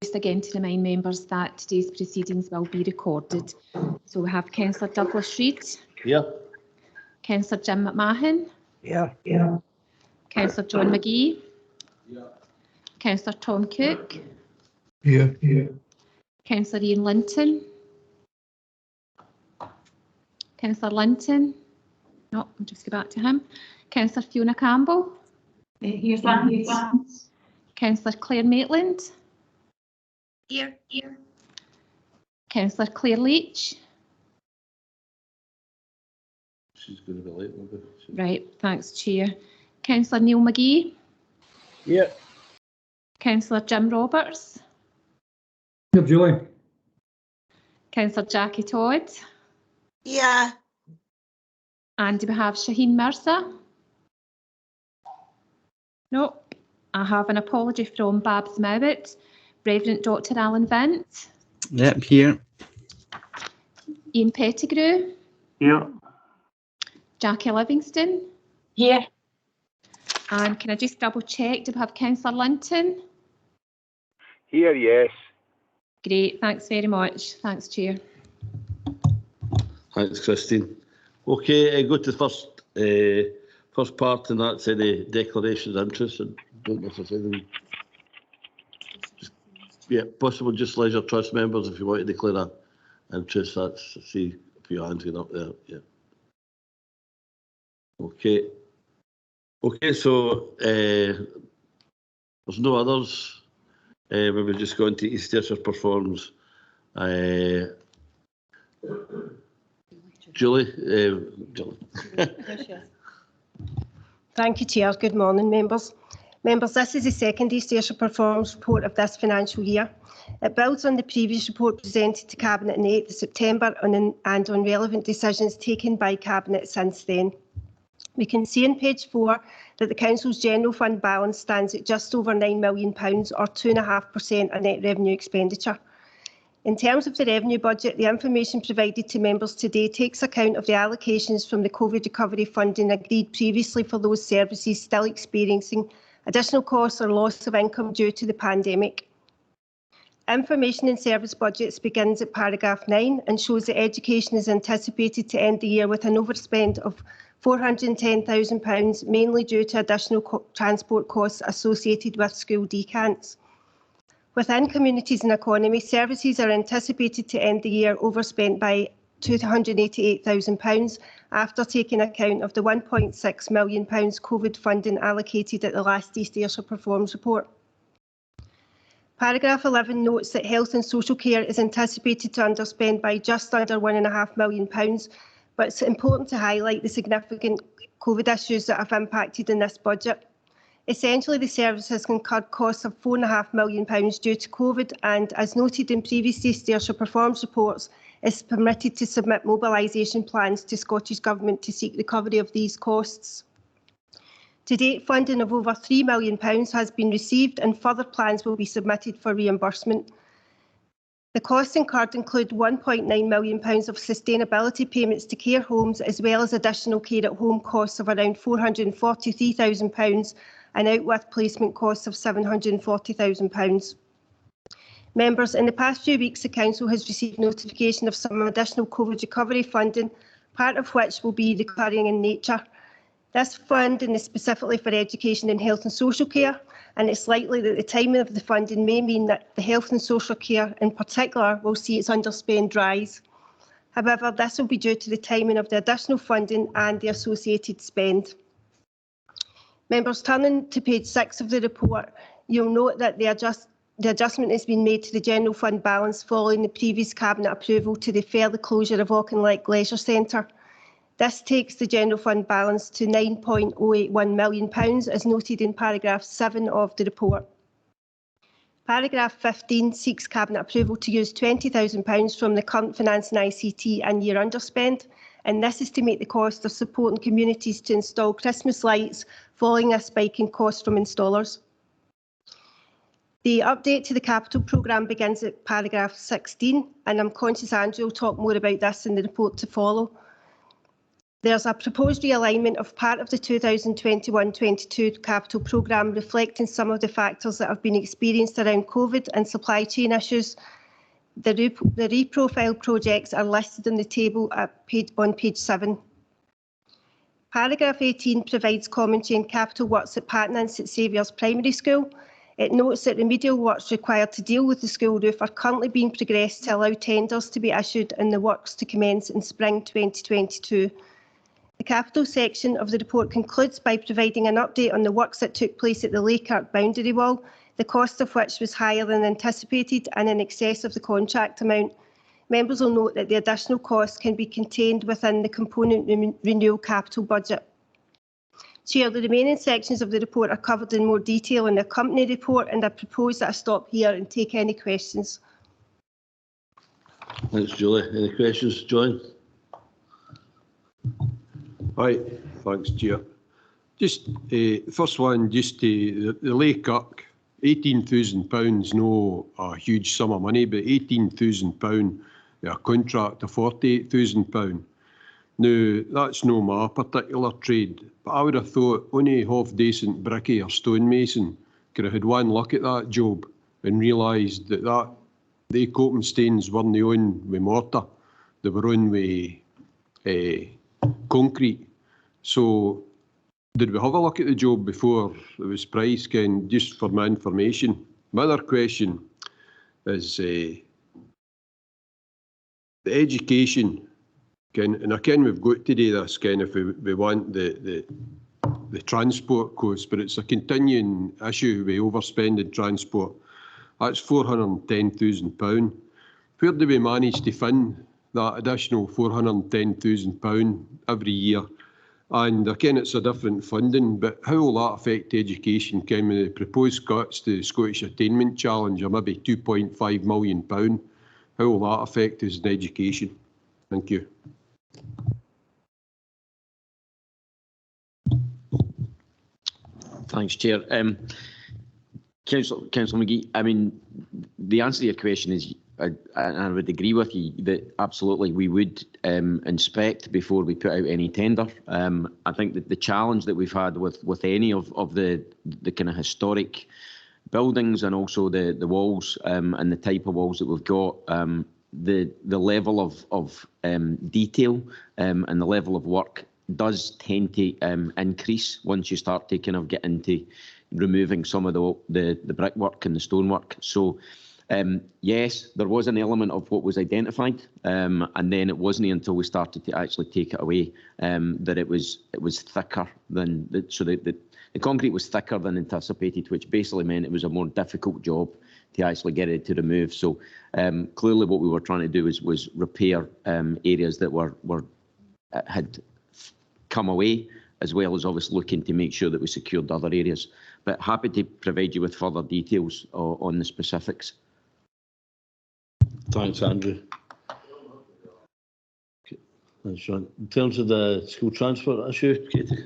just again to remind members that today's proceedings will be recorded. So we have Councillor Douglas Reid. Here. Councillor Jim McMahon. Yeah. Councillor John McGee. Yeah. Councillor Tom Cook. Yeah. Councillor Ian Linton. Councillor Linton. No, I'll just go back to him. Councillor Fiona Campbell. Here. Councillor Claire Maitland. Here. Councillor Claire Leach. She's going to be late, maybe. Right, thanks, Chair. Councillor Neil McGee. Yeah. Councillor Jim Roberts. Here, Julie. Councillor Jackie Todd. Yeah. And do we have Shaheen Mirza? No. I have an apology from Babs Mowat. Reverend Dr Alan Vint. Yep, here. Ian Pettigrew. Here. Jackie Livingston. Here. And can I just double check, do we have Councillor Linton? Here, yes. Great, thanks very much. Thanks, Chair. Thanks, Christine. Okay, go to the first part, and that's the declarations of interest. I don't know if there's anything. Yeah, possible just leisure trust members if you want to declare an interest. That's, I see a few hands going up there. Yeah. Okay. Okay, so there's no others. We will just go into East Ayrshire Performs. Julie. Thank you, Chair. Good morning, members. Members, this is the second East Ayrshire Performance report of this financial year. It builds on the previous report presented to Cabinet on 8th September and on relevant decisions taken by Cabinet since then. We can see on page 4 that the Council's general fund balance stands at just over £9 million, or 2.5% of net revenue expenditure. In terms of the revenue budget, the information provided to members today takes account of the allocations from the COVID recovery funding agreed previously for those services still experiencing additional costs or loss of income due to the pandemic. Information in service budgets begins at paragraph 9 and shows that education is anticipated to end the year with an overspend of £410,000, mainly due to additional transport costs associated with school decants. Within communities and economy, services are anticipated to end the year overspent by £288,000 after taking account of the £1.6 million COVID funding allocated at the last East Ayrshire Performs report. Paragraph 11 notes that health and social care is anticipated to underspend by just under £1.5 million, but it's important to highlight the significant COVID issues that have impacted in this budget. Essentially, the service has incurred costs of £4.5 million due to COVID and, as noted in previous East Ayrshire Performs reports, is permitted to submit mobilisation plans to Scottish Government to seek recovery of these costs. To date, funding of over £3 million has been received and further plans will be submitted for reimbursement. The costs incurred include £1.9 million of sustainability payments to care homes, as well as additional care at home costs of around £443,000 and out-with placement costs of £740,000. Members, in the past few weeks, the Council has received notification of some additional COVID recovery funding, part of which will be recurring in nature. This funding is specifically for education and health and social care, and it's likely that the timing of the funding may mean that the health and social care in particular will see its underspend rise. However, this will be due to the timing of the additional funding and the associated spend. Members, turning to page 6 of the report, you'll note that the adjustment has been made to the general fund balance following the previous Cabinet approval to defer the closure of Auchinleck Leisure Centre. This takes the general fund balance to £9.081 million, as noted in paragraph 7 of the report. Paragraph 15 seeks Cabinet approval to use £20,000 from the current finance and ICT and year underspend, and this is to make the cost of supporting communities to install Christmas lights following a spike in costs from installers. The update to the capital programme begins at paragraph 16, and I'm conscious Andrew will talk more about this in the report to follow. There's a proposed realignment of part of the 2021-22 capital programme, reflecting some of the factors that have been experienced around COVID and supply chain issues. The reprofile projects are listed in the table on page 7. Paragraph 18 provides commentary on capital works at Patton and St Xavier's Primary School. It notes that remedial works required to deal with the school roof are currently being progressed to allow tenders to be issued and the works to commence in spring 2022. The capital section of the report concludes by providing an update on the works that took place at the Leichhardt boundary wall, the cost of which was higher than anticipated and in excess of the contract amount. Members will note that the additional costs can be contained within the component renewal capital budget. Chair, the remaining sections of the report are covered in more detail in the company report, and I propose that I stop here and take any questions. Thanks, Julie. Any questions, John? Hi, thanks, Chair. Just first one, just the Leichhardt, £18,000, no a huge sum of money, but £18,000, a contract of £48,000. Now, that's no my particular trade, but I would have thought only half-decent brickie or stonemason could have had one look at that job and realised that they coping stains weren't on with mortar, they were on with concrete. So, did we have a look at the job before it was priced, just for my information? My other question is the education. And I ken we've got to do this if we want the transport costs, but it's a continuing issue with overspending transport. That's £410,000. Where do we manage to fund that additional £410,000 every year? And I ken it's a different funding, but how will that affect education? With the proposed cuts to the Scottish Attainment Challenge are maybe £2.5 million. How will that affect us in education? Thank you. Thanks, Chair. Councillor McGee, I mean, the answer to your question is, I would agree with you that absolutely we would inspect before we put out any tender. I think that the challenge that we've had with any of the kind of historic buildings and also the walls and the type of walls that we've got, the level of detail and the level of work does tend to increase once you start to kind of get into removing some of the brickwork and the stonework. So yes, there was an element of what was identified, and then it wasn't until we started to actually take it away that it was thicker than the concrete was thicker than anticipated, which basically meant it was a more difficult job to actually get it to remove. So clearly, what we were trying to do was repair areas that had come away, as well as obviously looking to make sure that we secured other areas. But happy to provide you with further details on the specifics. Thanks, Andrew. Okay. Thanks, John. In terms of the school transport issue, Katie?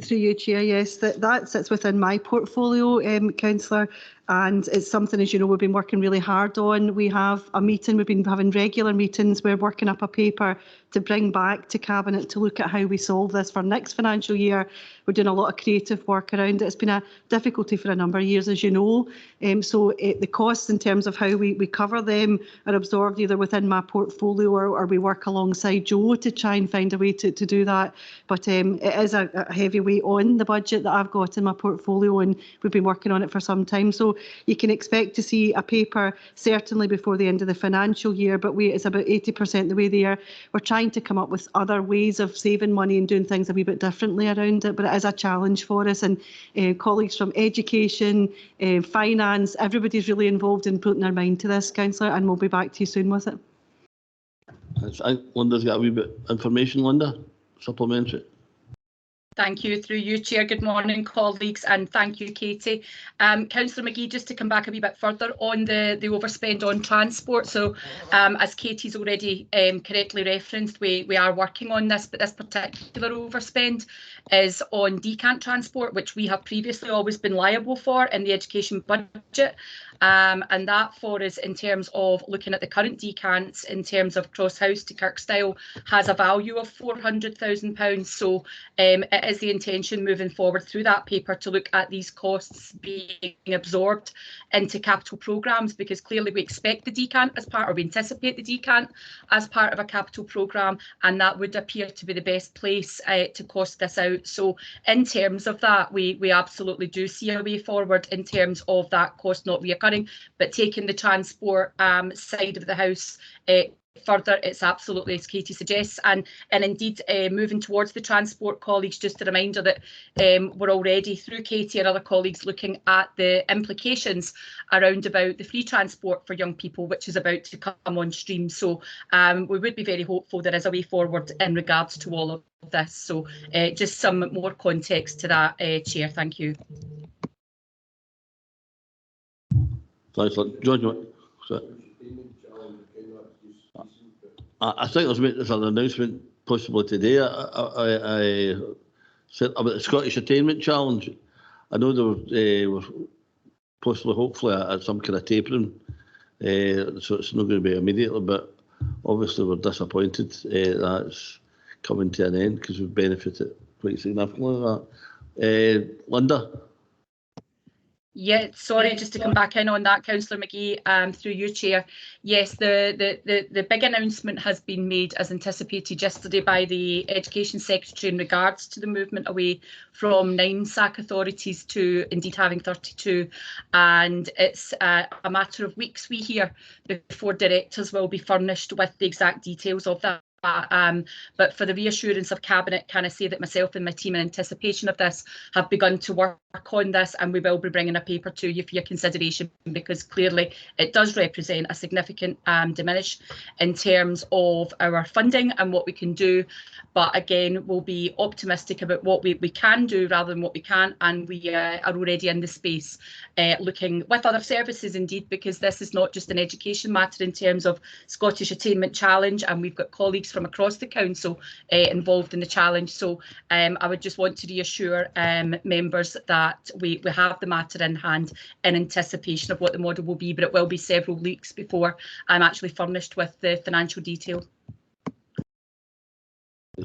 Through you, Chair, yes, that sits within my portfolio, Councillor, and it's something, as you know, we've been working really hard on. We have a meeting, we've been having regular meetings, we're working up a paper to bring back to Cabinet to look at how we solve this for next financial year. We're doing a lot of creative work around it. It's been a difficulty for a number of years, as you know. So the costs in terms of how we cover them are absorbed either within my portfolio or we work alongside Joe to try and find a way to do that. But it is a heavy weight on the budget that I've got in my portfolio, and we've been working on it for some time. So you can expect to see a paper certainly before the end of the financial year, but it's about 80% the way there. We're trying to come up with other ways of saving money and doing things a wee bit differently around it, but it is a challenge for us, and colleagues from education, finance, everybody's really involved in putting their mind to this, Councillor, and we'll be back to you soon with it. Linda's got a wee bit of information, Linda, supplementary. Thank you. Through you, Chair. Good morning, colleagues, and thank you, Katie. Councillor McGee, just to come back a wee bit further on the overspend on transport. So, as Katie's already correctly referenced, we are working on this, but this particular overspend is on decant transport, which we have previously always been liable for in the education budget. And that for us, in terms of looking at the current decants, in terms of Cross House to Kirkstyle, has a value of £400,000. So it is the intention moving forward through that paper to look at these costs being absorbed into capital programmes, because clearly we expect the decant as part, or we anticipate the decant as part of a capital programme, and that would appear to be the best place to cost this out. So in terms of that, we absolutely do see a way forward in terms of that cost not reoccurring, but taking the transport side of the house further, it's absolutely as Katie suggests, and indeed moving towards the transport, colleagues, just a reminder that we're already, through Katie and other colleagues, looking at the implications around about the free transport for young people, which is about to come on stream. So we would be very hopeful there is a way forward in regards to all of this. So just some more context to that, Chair. Thank you. Thanks, John. I think there's an announcement possibly today. I said about the Scottish Attainment Challenge. I know there was possibly, hopefully, at some kind of tapering, so it's not going to be immediately, but obviously we're disappointed that's coming to an end, because we've benefited quite significantly of that. Linda? Yeah, sorry, just to come back in on that, Councillor McGee, through you, Chair. Yes, the big announcement has been made, as anticipated yesterday, by the Education Secretary in regards to the movement away from 9 SAC authorities to indeed having 32. And it's a matter of weeks, we hear, before directors will be furnished with the exact details of that. But for the reassurance of Cabinet, can I say that myself and my team, in anticipation of this, have begun to work on this, and we will be bringing a paper to you for your consideration, because clearly it does represent a significant diminish in terms of our funding and what we can do. But again, we'll be optimistic about what we can do rather than what we can't, and we are already in the space looking with other services indeed, because this is not just an education matter in terms of Scottish Attainment Challenge, and we've got colleagues from across the council involved in the challenge. So I would just want to reassure members that we have the matter in hand in anticipation of what the model will be, but it will be several weeks before I'm actually furnished with the financial detail.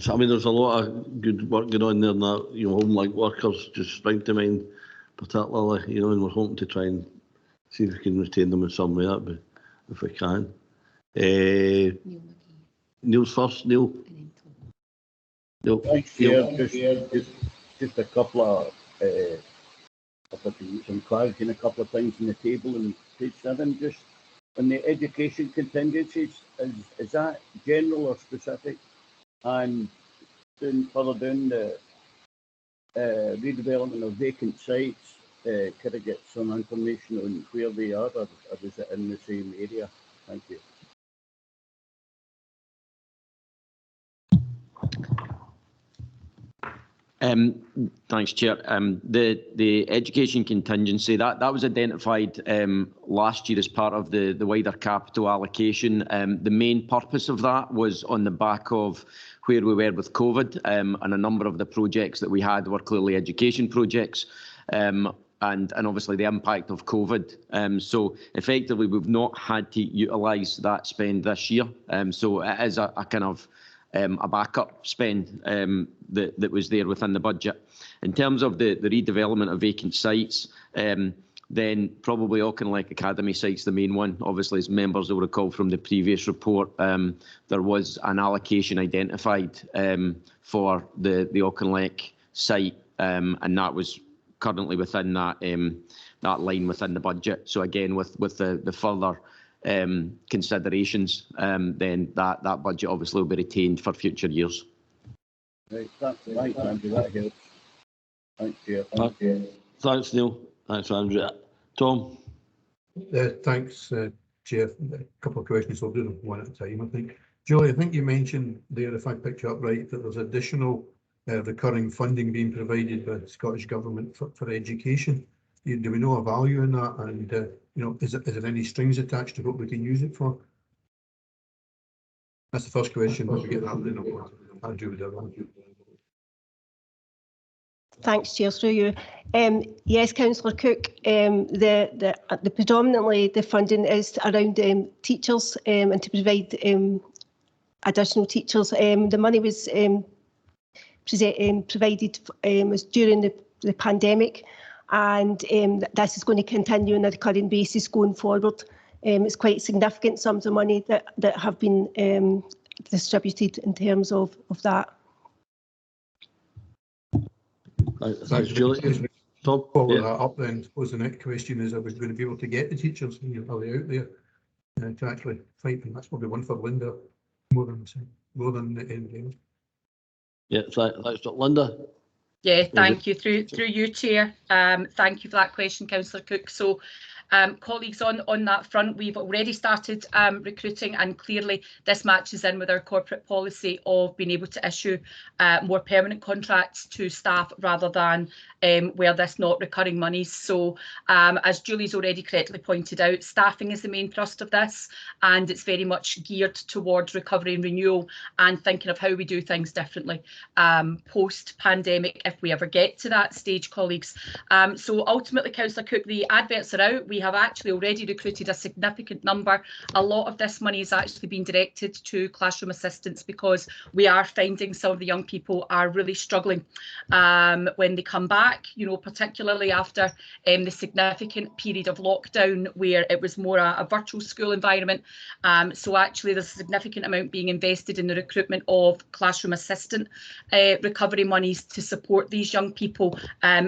I mean, there's a lot of good work going on there, and that, you know, home-like workers just spring to mind, particularly, you know, and we're hoping to try and see if we can retain them in some way, if we can. Neil's first. Neil. Thanks, Chair. Just a couple of some clarity and a couple of things in the table on page 7. Just on the education contingencies, is that general or specific? And then further down, the redevelopment of vacant sites, could I get some information on where they are, or is it in the same area? Thank you. Thanks, Chair. The education contingency, that was identified last year as part of the wider capital allocation. The main purpose of that was on the back of where we were with COVID, and a number of the projects that we had were clearly education projects, and obviously the impact of COVID. So effectively, we've not had to utilise that spend this year. So it is a kind of a backup spend that was there within the budget. In terms of the redevelopment of vacant sites, then probably Auchinleck Academy site's the main one. Obviously, as members will recall from the previous report, there was an allocation identified for the Auchinleck site, and that was currently within that line within the budget. So again, with the further considerations, then that budget obviously will be retained for future years. Right, thanks, Andrew. That helps. Thanks, Chair. Thank you. Thanks, Neil. Thanks, Andrew. Tom? Thanks, Chair. A couple of questions. I'll do them one at a time, I think. Julie, I think you mentioned there, if I picked you up right, that there's additional recurring funding being provided by the Scottish Government for education. Do we know a value in that? And is there any strings attached to what we can use it for? That's the first question. But we get that, then I'll do with that. Thanks, Chair, through you. Yes, Councillor Cook, the predominantly the funding is around teachers and to provide additional teachers. The money was provided was during the pandemic, and this is going to continue on a current basis going forward. It's quite significant sums of money that have been distributed in terms of that. Thanks, Julie. Tom? Follow that up then. I suppose the next question is, are we going to be able to get the teachers? Are they out there to actually fight? And that's probably one for Linda more than the end. Yeah, thanks, Linda. Yeah, thank you. Through you, Chair. Thank you for that question, Councillor Cook. So, colleagues, on that front, we've already started recruiting, and clearly this matches in with our corporate policy of being able to issue more permanent contracts to staff rather than where this not recurring monies. So as Julie's already correctly pointed out, staffing is the main thrust of this, and it's very much geared towards recovery and renewal and thinking of how we do things differently post-pandemic if we ever get to that stage, colleagues. So ultimately, Councillor Cook, the adverts are out. We have actually already recruited a significant number. A lot of this money is actually being directed to classroom assistants because we are finding some of the young people are really struggling when they come back, particularly after the significant period of lockdown where it was more a virtual school environment. So actually there's a significant amount being invested in the recruitment of classroom assistant recovery monies to support these young people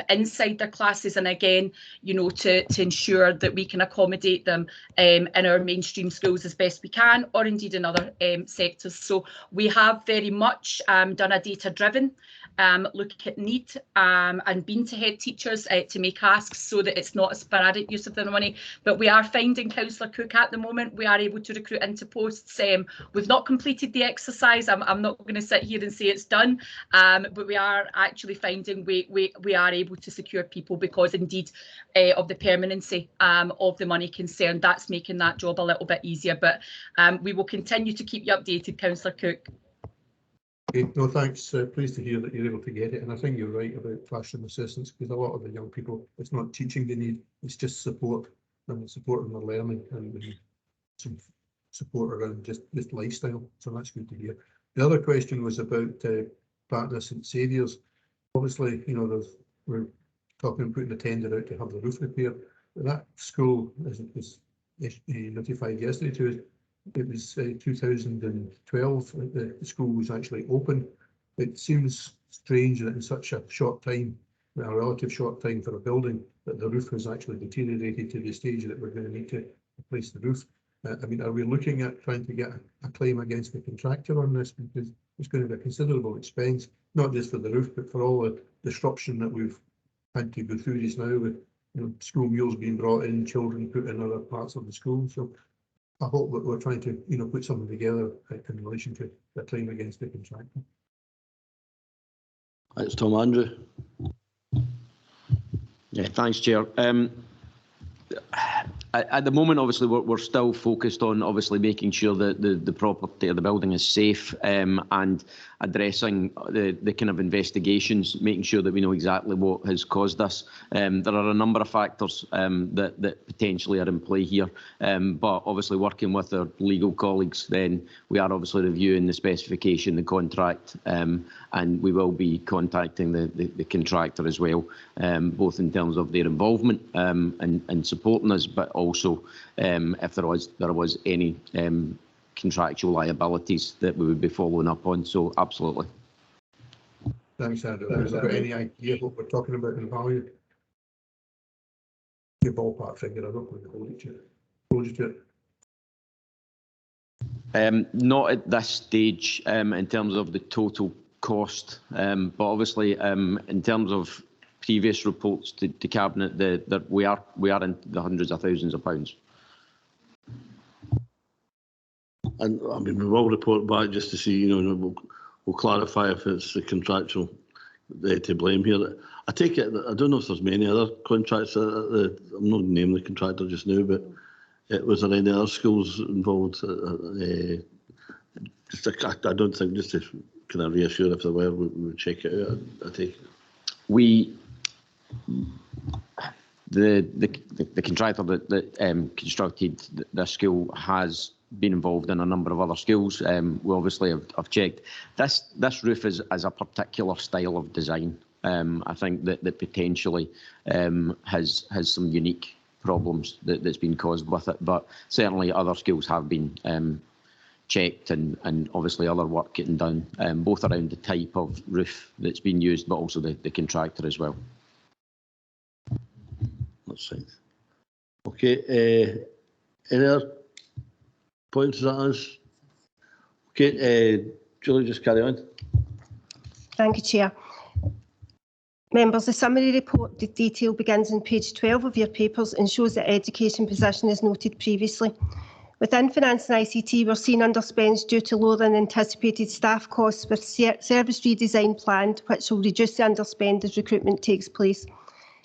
inside their classes, and again, to ensure that we can accommodate them in our mainstream schools as best we can, or indeed in other sectors. So we have very much done a data-driven look at need and been to head teachers to make asks so that it's not a sporadic use of the money. But we are finding, Councillor Cook, at the moment we are able to recruit into posts. We've not completed the exercise. I'm not going to sit here and say it's done, but we are actually finding we are able to secure people because indeed of the permanency of the money concerned. That's making that job a little bit easier, but we will continue to keep you updated, Councillor Cook. Okay, no, thanks. Pleased to hear that you're able to get it. And I think you're right about classroom assistants, because a lot of the young people, it's not teaching they need, it's just support and supporting their learning and some support around just this lifestyle. So that's good to hear. The other question was about partner St Xavier's. Obviously, we're talking about putting a tender out to have the roof repaired. But that school, as it was notified yesterday to us, it was 2012 that the school was actually open. It seems strange that in such a short time, a relative short time for a building, that the roof has actually deteriorated to the stage that we're going to need to replace the roof. Are we looking at trying to get a claim against the contractor on this? Because it's going to be a considerable expense, not just for the roof, but for all the disruption that we've had to go through just now with school meals being brought in, children put in other parts of the school. So I hope that we're trying to put something together in relation to the claim against the contractor. Thanks, Tom. Andrew. Yeah, thanks, Chair. At the moment, obviously, we're still focused on obviously making sure that the property or the building is safe and addressing the kind of investigations, making sure that we know exactly what has caused this. There are a number of factors that potentially are in play here, but obviously working with our legal colleagues, then we are obviously reviewing the specification, the contract, and we will be contacting the contractor as well, both in terms of their involvement and supporting us, but also if there was any contractual liabilities that we would be following up on. So absolutely. Thanks, Andrew. Have you got any idea what we're talking about in value? Your ballpark figure, I don't want to hold you to it. Not at this stage in terms of the total cost, but obviously in terms of previous reports to Cabinet, that we are in the hundreds of thousands of pounds. And we will report back just to see, we'll clarify if it's the contractual to blame here. I take it, I don't know if there's many other contracts, I'm not naming the contractor just now, but was there any other schools involved? I don't think, just to kind of reassure if there were, we would check it out, I take it. The contractor that constructed this school has been involved in a number of other schools. We obviously have checked. This roof is a particular style of design. I think that potentially has some unique problems that's been caused with it, but certainly other schools have been checked and obviously other work getting done, both around the type of roof that's been used, but also the contractor as well. That's right. Okay, any other points that is? Okay, Julie, just carry on. Thank you, Chair. Members, the summary report, the detail begins on page 12 of your papers and shows the education position as noted previously. Within Finance and ICT, we're seeing underspends due to lower than anticipated staff costs with service redesign planned, which will reduce the underspend as recruitment takes place.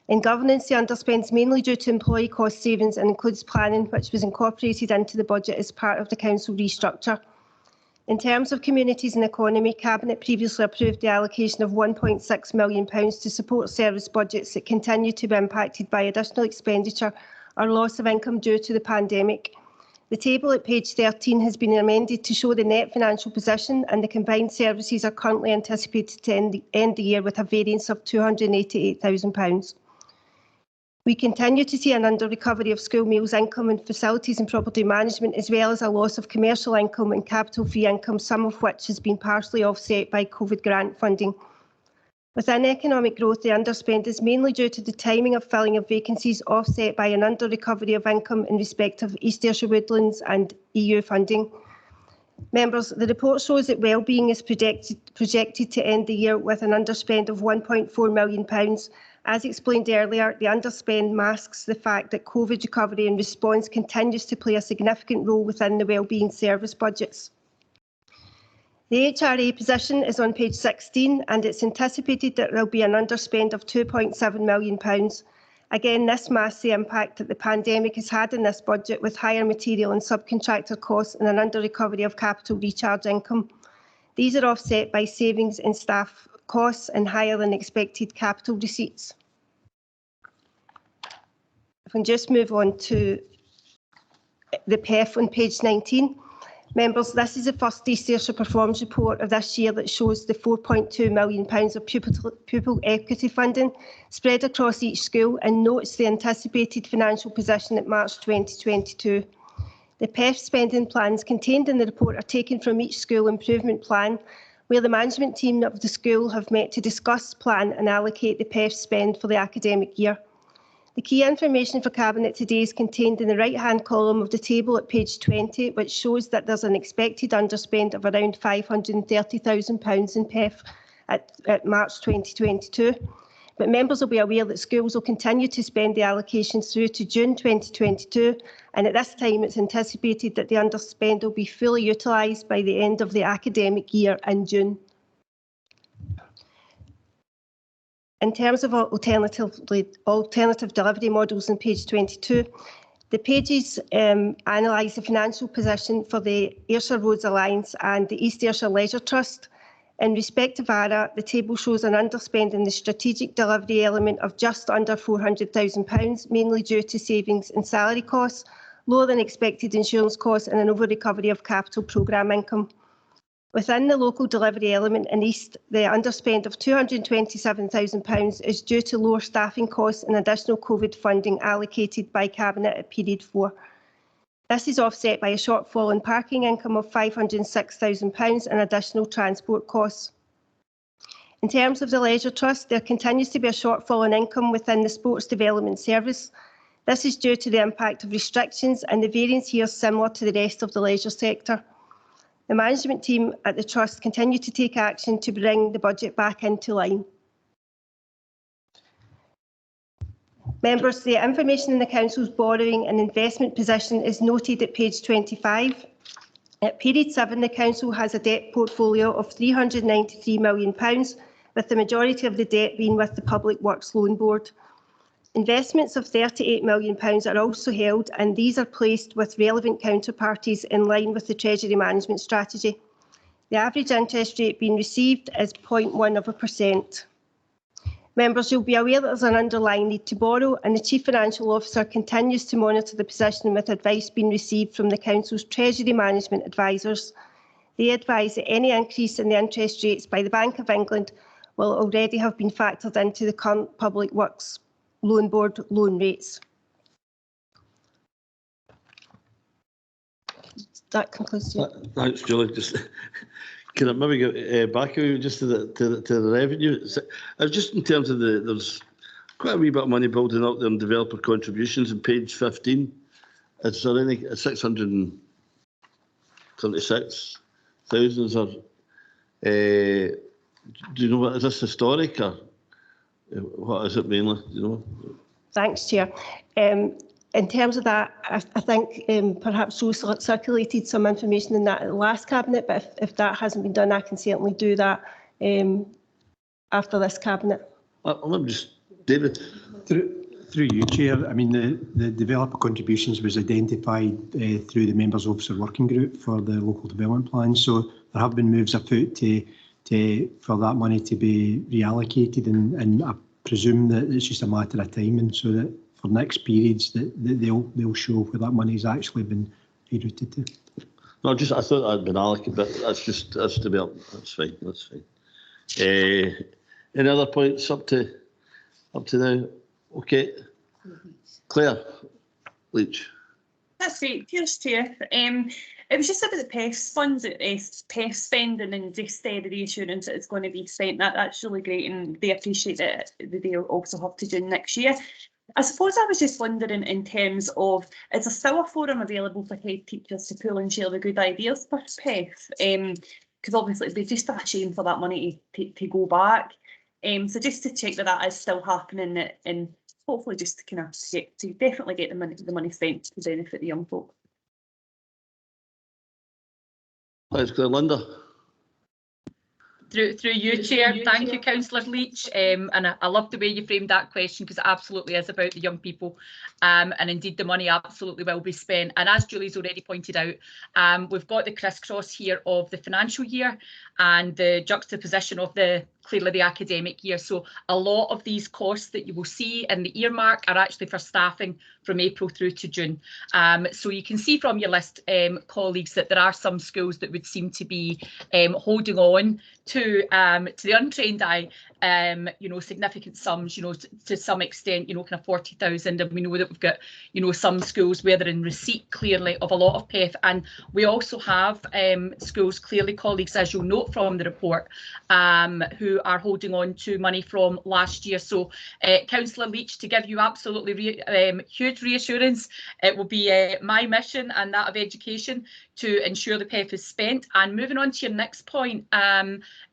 In governance, the underspend is mainly due to employee cost savings and includes planning, which was incorporated into the budget as part of the council restructure. In terms of communities and economy, Cabinet previously approved the allocation of £1.6 million to support service budgets that continue to be impacted by additional expenditure or loss of income due to the pandemic. The table at page 13 has been amended to show the net financial position, and the combined services are currently anticipated to end the year with a variance of £288,000. We continue to see an under-recovery of school meals income and facilities and property management, as well as a loss of commercial income and capital fee income, some of which has been partially offset by COVID grant funding. Within economic growth, the underspend is mainly due to the timing of filling of vacancies, offset by an under-recovery of income in respect of East Ayrshire Woodlands and EU funding. Members, the report shows that wellbeing is projected to end the year with an underspend of £1.4 million. As explained earlier, the underspend masks the fact that COVID recovery and response continues to play a significant role within the wellbeing service budgets. The HRA position is on page 16, and it's anticipated that there will be an underspend of £2.7 million. Again, this masks the impact that the pandemic has had in this budget, with higher material and subcontractor costs and an under-recovery of capital recharge income. These are offset by savings in staff costs and higher than expected capital receipts. If I can just move on to the PEF on page 19. Members, this is the first East Ayrshire performance report of this year that shows the £4.2 million of pupil equity funding spread across each school and notes the anticipated financial position at March 2022. The PEF spending plans contained in the report are taken from each school improvement plan, where the management team of the school have met to discuss, plan and allocate the PEF spend for the academic year. The key information for Cabinet today is contained in the right-hand column of the table at page 20, which shows that there's an expected underspend of around £530,000 in PEF at March 2022. But members will be aware that schools will continue to spend the allocations through to June 2022, and at this time it's anticipated that the underspend will be fully utilised by the end of the academic year in June. In terms of alternative delivery models on page 22, the pages analyse the financial position for the Ayrshire Roads Alliance and the East Ayrshire Leisure Trust. In respect of ARA, the table shows an underspend in the strategic delivery element of just under £400,000, mainly due to savings in salary costs, lower than expected insurance costs and an over-recovery of capital programme income. Within the local delivery element in East, the underspend of £227,000 is due to lower staffing costs and additional COVID funding allocated by Cabinet at period 4. This is offset by a shortfall in parking income of £506,000 and additional transport costs. In terms of the Leisure Trust, there continues to be a shortfall in income within the Sports Development Service. This is due to the impact of restrictions, and the variance here is similar to the rest of the leisure sector. The management team at the Trust continue to take action to bring the budget back into line. Members, the information in the Council's borrowing and investment position is noted at page 25. At period 7, the Council has a debt portfolio of £393 million, with the majority of the debt being with the Public Works Loan Board. Investments of £38 million are also held, and these are placed with relevant counterparties in line with the Treasury Management Strategy. The average interest rate being received is 0.1%. Members, you'll be aware that there's an underlying need to borrow, and the Chief Financial Officer continues to monitor the position with advice being received from the Council's Treasury Management Advisors. They advise that any increase in the interest rates by the Bank of England will already have been factored into the current Public Works Loan Board loan rates. That concludes it. Thanks, Julie. Just can I maybe get back just to the revenue? Just in terms of there's quite a wee bit of money building up there on developer contributions on page 15. Is there any 676,000? Or do you know what is this historic or what is it mainly? Do you know? Thanks, Chair. In terms of that, I think perhaps Joe circulated some information in that at the last Cabinet, but if that hasn't been done, I can certainly do that after this Cabinet. I'm just, David. Through you, Chair, I mean, the developer contributions was identified through the Members Officer Working Group for the local development plan. So there have been moves afoot for that money to be reallocated, and I presume that it's just a matter of timing, so that for next periods that they'll show where that money's actually been rerouted to. No, I thought that had been allocated, but that's developed. That's fine. That's fine. Any other points up to now? Okay, Claire Leach. That's great. Cheers, Chair. It was just about the PES funds, PES spending, and just the reassurance that it's going to be spent. That's really great, and they appreciate that they also have to do next year. I suppose I was just wondering in terms of, is there still a forum available for head teachers to pool and share the good ideas for PES? Because obviously it'd be just a shame for that money to go back. So just to check that is still happening, and hopefully just to kind of definitely get the money spent to benefit the young folk. Thanks, Claire. Linda. Through you, Chair. Thank you, Councillor Leach. And I love the way you framed that question, because it absolutely is about the young people. And indeed, the money absolutely will be spent. And as Julie's already pointed out, we've got the crisscross here of the financial year and the juxtaposition of clearly the academic year. So a lot of these costs that you will see in the earmark are actually for staffing from April through to June. So you can see from your list, colleagues, that there are some schools that would seem to be holding on to the untrained eye, significant sums, to some extent, kind of 40,000. And we know that we've got, some schools where they're in receipt clearly of a lot of PEF. And we also have schools, clearly, colleagues, as you'll note from the report, who are holding on to money from last year. So, Councillor Leach, to give you absolutely huge reassurance, it will be my mission and that of education to ensure the PEF is spent. And moving on to your next point,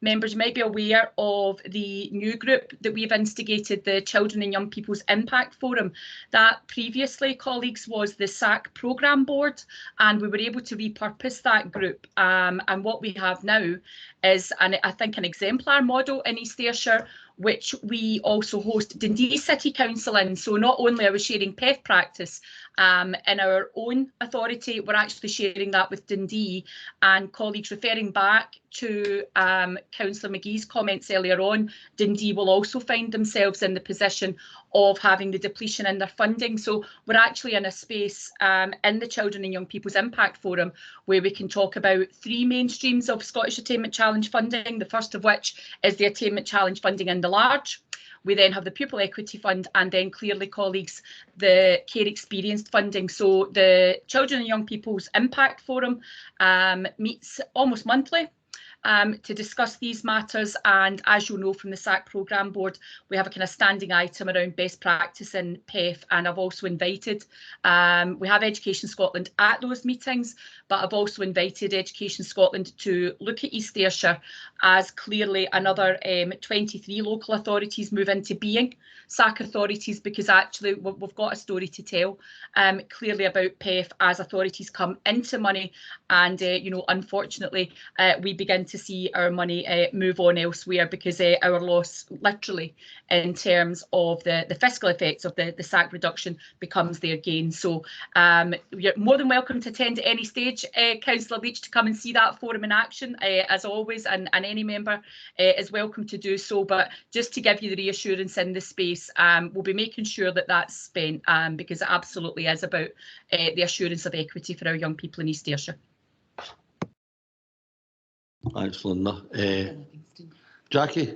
members, you might be aware of the new group that we've instigated, the Children and Young People's Impact Forum. That previously, colleagues, was the SAC Programme Board, and we were able to repurpose that group. And what we have now is, I think, an exemplar model in East Ayrshire, which we also host Dundee City Council in. So not only are we sharing PEF practice in our own authority, we're actually sharing that with Dundee. And colleagues, referring back to Councillor McGee's comments earlier on, Dundee will also find themselves in the position of having the depletion in their funding. So we're actually in a space in the Children and Young People's Impact Forum where we can talk about three main streams of Scottish Attainment Challenge funding, the first of which is the Attainment Challenge funding in the large. We then have the Pupil Equity Fund, and then clearly, colleagues, the Care Experienced funding. So the Children and Young People's Impact Forum meets almost monthly to discuss these matters. And as you'll know from the SAC Programme Board, we have a kind of standing item around best practice in PEF, and I've also invited, we have Education Scotland at those meetings, but I've also invited Education Scotland to look at East Ayrshire as clearly another 23 local authorities move into being SAC authorities, because actually we've got a story to tell clearly about PEF as authorities come into money, and unfortunately we begin to see our money move on elsewhere, because our loss, literally, in terms of the fiscal effects of the SAC reduction, becomes their gain. So you're more than welcome to attend at any stage, Councillor Leach, to come and see that forum in action, as always, and any member is welcome to do so. But just to give you the reassurance in the space, we'll be making sure that that's spent, because it absolutely is about the assurance of equity for our young people in East Ayrshire. Thanks, Linda. Jackie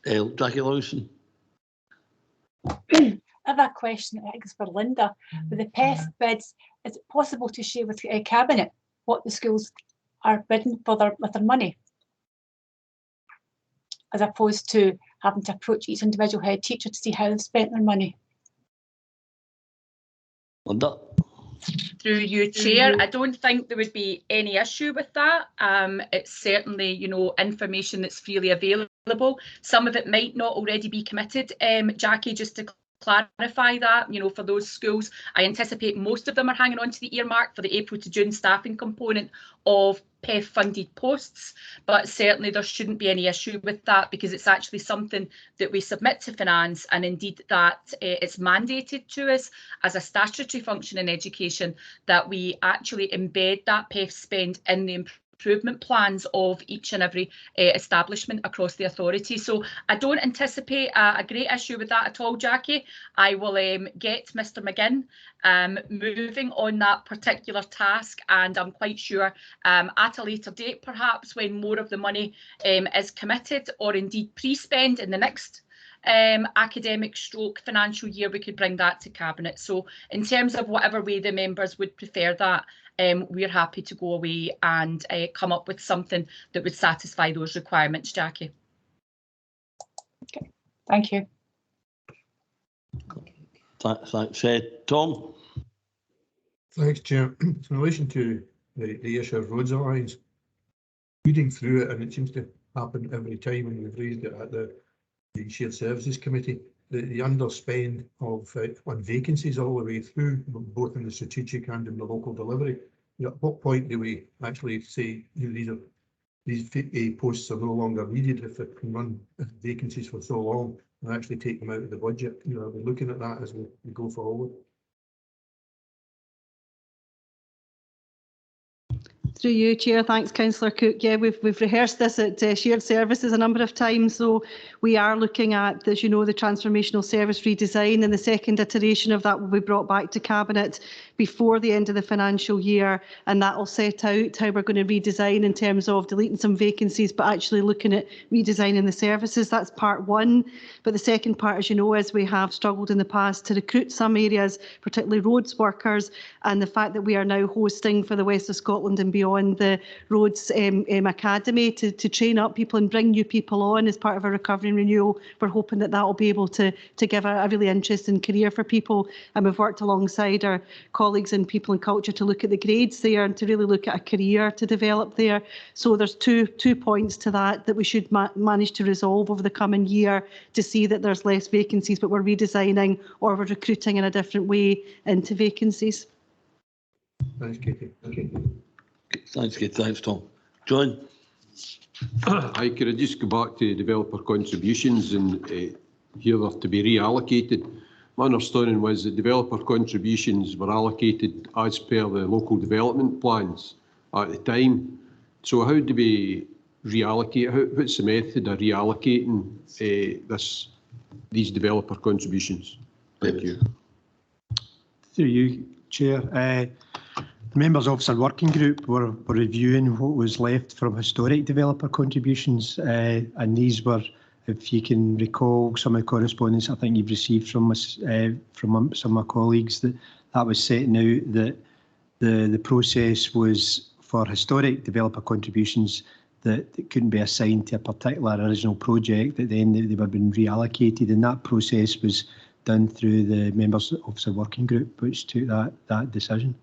Lawson. I have a question, I think it's for Linda. With the PEF bids, is it possible to share with Cabinet what the schools are bidding for with their money, as opposed to having to approach each individual head teacher to see how they've spent their money? Linda. Through you, Chair, I don't think there would be any issue with that. It's certainly, you know, information that's freely available. Some of it might not already be committed. Jackie, just to clarify that, you know, for those schools, I anticipate most of them are hanging on to the earmark for the April to June staffing component of PEF funded posts, but certainly there shouldn't be any issue with that, because it's actually something that we submit to Finance, and indeed that it's mandated to us as a statutory function in education that we actually embed that PEF spend in the improvement plans of each and every establishment across the authority. So I don't anticipate a great issue with that at all, Jackie. I will get Mr McGinn moving on that particular task, and I'm quite sure at a later date, perhaps when more of the money is committed or indeed pre-spend in the next academic stroke financial year, we could bring that to Cabinet. So in terms of whatever way the members would prefer that, we're happy to go away and come up with something that would satisfy those requirements, Jackie. Okay, thank you. Thanks, Tom. Thanks, Chair. In relation to the Ayrshire Roads Alliance, reading through it, and it seems to happen every time, and we've raised it at the Shared Services Committee, the underspend of on vacancies all the way through, both in the strategic and in the local delivery. You know, at what point do we actually say, you know, these posts are no longer needed if it can run vacancies for so long, and actually take them out of the budget? You know, are we looking at that as we go forward? Through you, Chair. Thanks, Councillor Cook. Yeah, we've rehearsed this at Shared Services a number of times. So we are looking at, as you know, the transformational service redesign, and the second iteration of that will be brought back to Cabinet before the end of the financial year, and that will set out how we're going to redesign in terms of deleting some vacancies, but actually looking at redesigning the services. That's part one. But the second part, as you know, is we have struggled in the past to recruit some areas, particularly roads workers, and the fact that we are now hosting for the West of Scotland and beyond the Roads Academy to train up people and bring new people on as part of a recovery and renewal. We're hoping that that will be able to give a really interesting career for people, and we've worked alongside our colleagues in People and Culture to look at the grades there and to really look at a career to develop there. So there's two points to that we should manage to resolve over the coming year to see that there's less vacancies, but we're redesigning or we're recruiting in a different way into vacancies. Thanks, Katie. Thanks, Katie. Thanks, Tom. John? I could just go back to developer contributions and hear they're to be reallocated. My understanding was that developer contributions were allocated as per the local development plans at the time. So how do we reallocate? What's the method of reallocating these developer contributions? Thank you. Through you, Chair. The Members Officer Working Group were reviewing what was left from historic developer contributions, and these were, if you can recall some of the correspondence I think you've received from us, from some of my colleagues, that was setting out that the process was for historic developer contributions that couldn't be assigned to a particular original project, that then they were being reallocated, and that process was done through the Members Officer Working Group, which took that decision.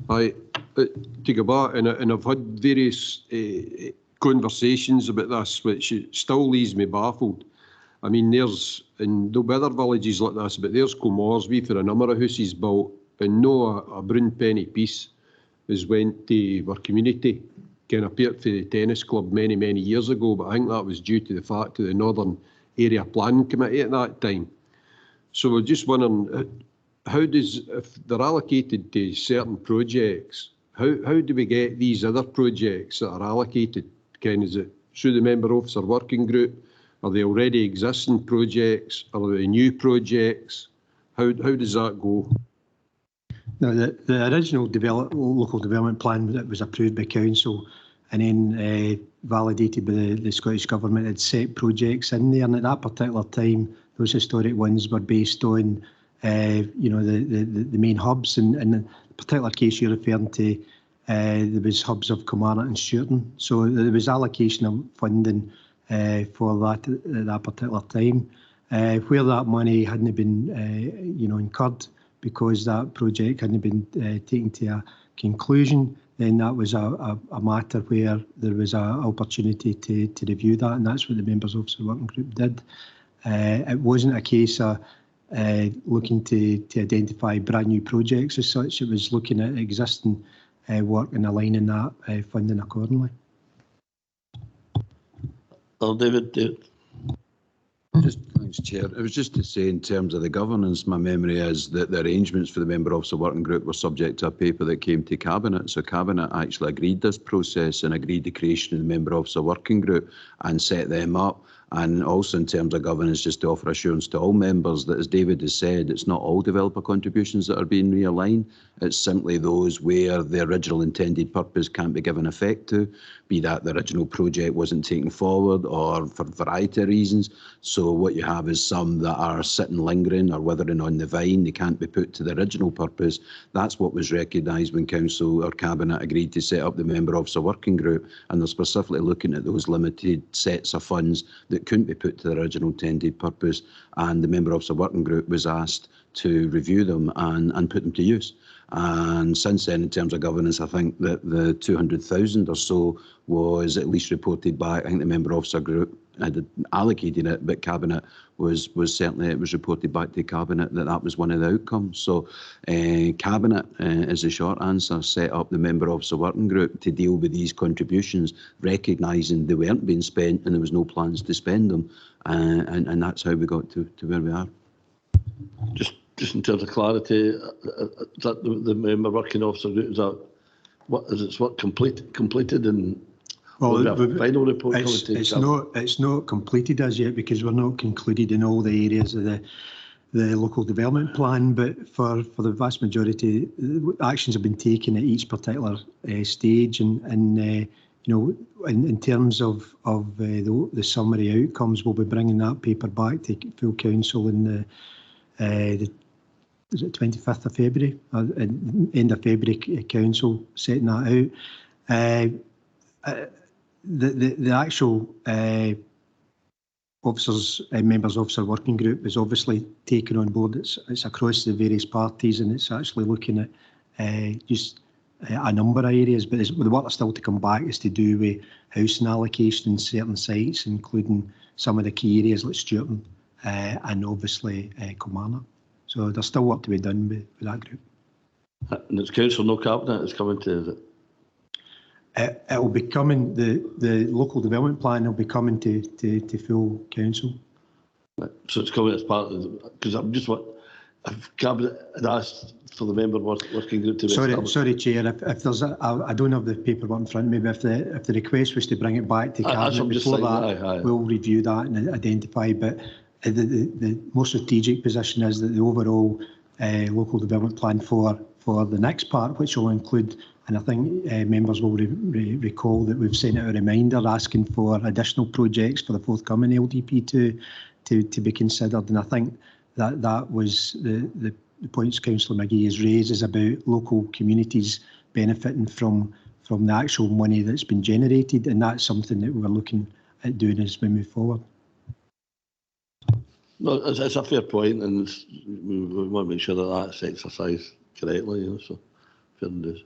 To go back, and I've had various conversations about this, which still leaves me baffled. I mean, there'll be other villages like this, but there's Comorsby for a number of houses built, and no a brown penny piece. has went to our community. Kind of appeared for the tennis club many, many years ago, but I think that was due to the fact of the Northern Area Planning Committee at that time. So we're just wondering, how does, if they're allocated to certain projects, how do we get these other projects that are allocated? Is it through the member officer working group? Are they already existing projects? Are they new projects? How does that go? No, the original local development plan that was approved by council and then validated by the Scottish Government had set projects in there, and at that particular time those historic ones were based on the main hubs. And in the particular case you're referring to, there was hubs of Kilmarnock and Sturton, so there was allocation of funding for that at that particular time. Where that money hadn't been incurred because that project hadn't been taken to a conclusion, then that was a matter where there was an opportunity to review that, and that's what the Members Officer Working Group did. It wasn't a case of looking to identify brand new projects as such. It was looking at existing work and aligning that funding accordingly. Well, David. Thanks, Chair. It was just to say, in terms of the governance, my memory is that the arrangements for the Member Officer Working Group were subject to a paper that came to Cabinet. So Cabinet actually agreed this process and agreed the creation of the Member Officer Working Group and set them up. And also in terms of governance, just to offer assurance to all members that, as David has said, it's not all developer contributions that are being realigned. It's simply those where the original intended purpose can't be given effect to, be that the original project wasn't taken forward or for a variety of reasons. So what you have is some that are sitting lingering or withering on the vine. They can't be put to the original purpose. That's what was recognised when Council or Cabinet agreed to set up the Member Officer Working Group, and they're specifically looking at those limited sets of funds that couldn't be put to the original intended purpose, and the Member Officer Working Group was asked to review them and put them to use. And since then, in terms of governance, I think that the 200,000 or so was at least reported back. I think the Member Officer Group had allocated it, but Cabinet was certainly, it was reported back to Cabinet that was one of the outcomes. So Cabinet, is the short answer, set up the Member Officer Working Group to deal with these contributions, recognising they weren't being spent and there was no plans to spend them, and that's how we got to where we are. Just in terms of clarity, is that the Member Working Officer Group, is that what is its work completed and final report? It's not completed as yet because we're not concluded in all the areas of the local development plan, but for the vast majority, actions have been taken at each particular stage, and in terms of the summary outcomes, we'll be bringing that paper back to full council in is it 25th of February? End of February, council setting that out. The actual Members Officer Working Group is obviously taken on board. It's across the various parties, and it's actually looking at just a number of areas, but the work that's still to come back is to do with housing allocation in certain sites, including some of the key areas like Sturton and obviously Kilmarnock. So there's still work to be done with that group. And it's council, no cabinet, it's coming to, is it? It will be coming, the local development plan will be coming to full council. So it's coming as part of, because I'm just what, if cabinet had asked for the member working group to be established. Sorry, Chair, if there's I don't have the paperwork in front of me, but if the request was to bring it back to cabinet before that, we'll review that and identify. But the more strategic position is that the overall local development plan for the next part, which will include, and I think members will recall that we've sent out a reminder asking for additional projects for the forthcoming LDP to be considered, and I think that was the points Councillor McGee has raised is about local communities benefiting from the actual money that's been generated, and that's something that we're looking at doing as we move forward. No, it's a fair point, and we want to make sure that that's exercised correctly, so fair dues.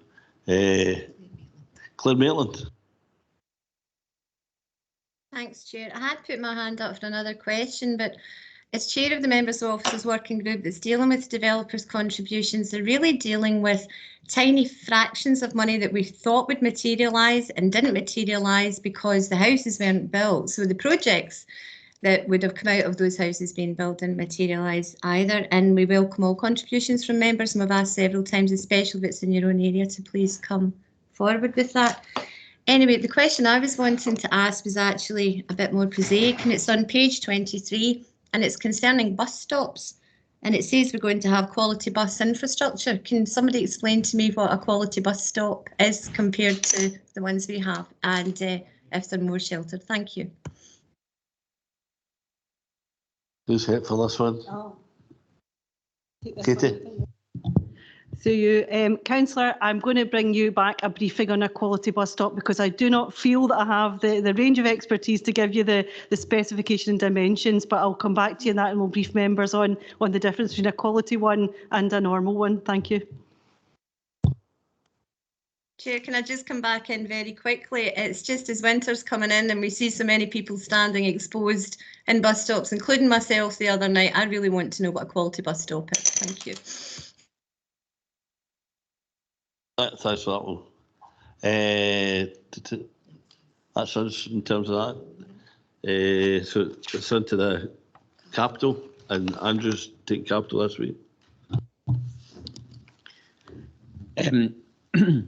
Claire Maitland. Thanks, Chair. I had put my hand up for another question, but as chair of the Members of Officers Working Group that's dealing with developers' contributions, they're really dealing with tiny fractions of money that we thought would materialise and didn't materialise because the houses weren't built. So the projects that would have come out of those houses being built didn't materialise either. And we welcome all contributions from members, and we've asked several times, especially if it's in your own area, to please come forward with that. Anyway, the question I was wanting to ask was actually a bit more prosaic, and it's on page 23, and it's concerning bus stops. And it says we're going to have quality bus infrastructure. Can somebody explain to me what a quality bus stop is compared to the ones we have, and if they're more sheltered? Thank you. Who's hit for this one? Oh. Katie? So you, Councillor, I'm going to bring you back a briefing on a quality bus stop because I do not feel that I have the range of expertise to give you the specification and dimensions, but I'll come back to you on that and we'll brief members on the difference between a quality one and a normal one. Thank you. Chair, can I just come back in very quickly? It's just as winter's coming in and we see so many people standing exposed in bus stops, including myself the other night. I really want to know what a quality bus stop is. Thank you. Thanks for that one. That's us in terms of that. So it's into the capital, and Andrew's taking capital this week.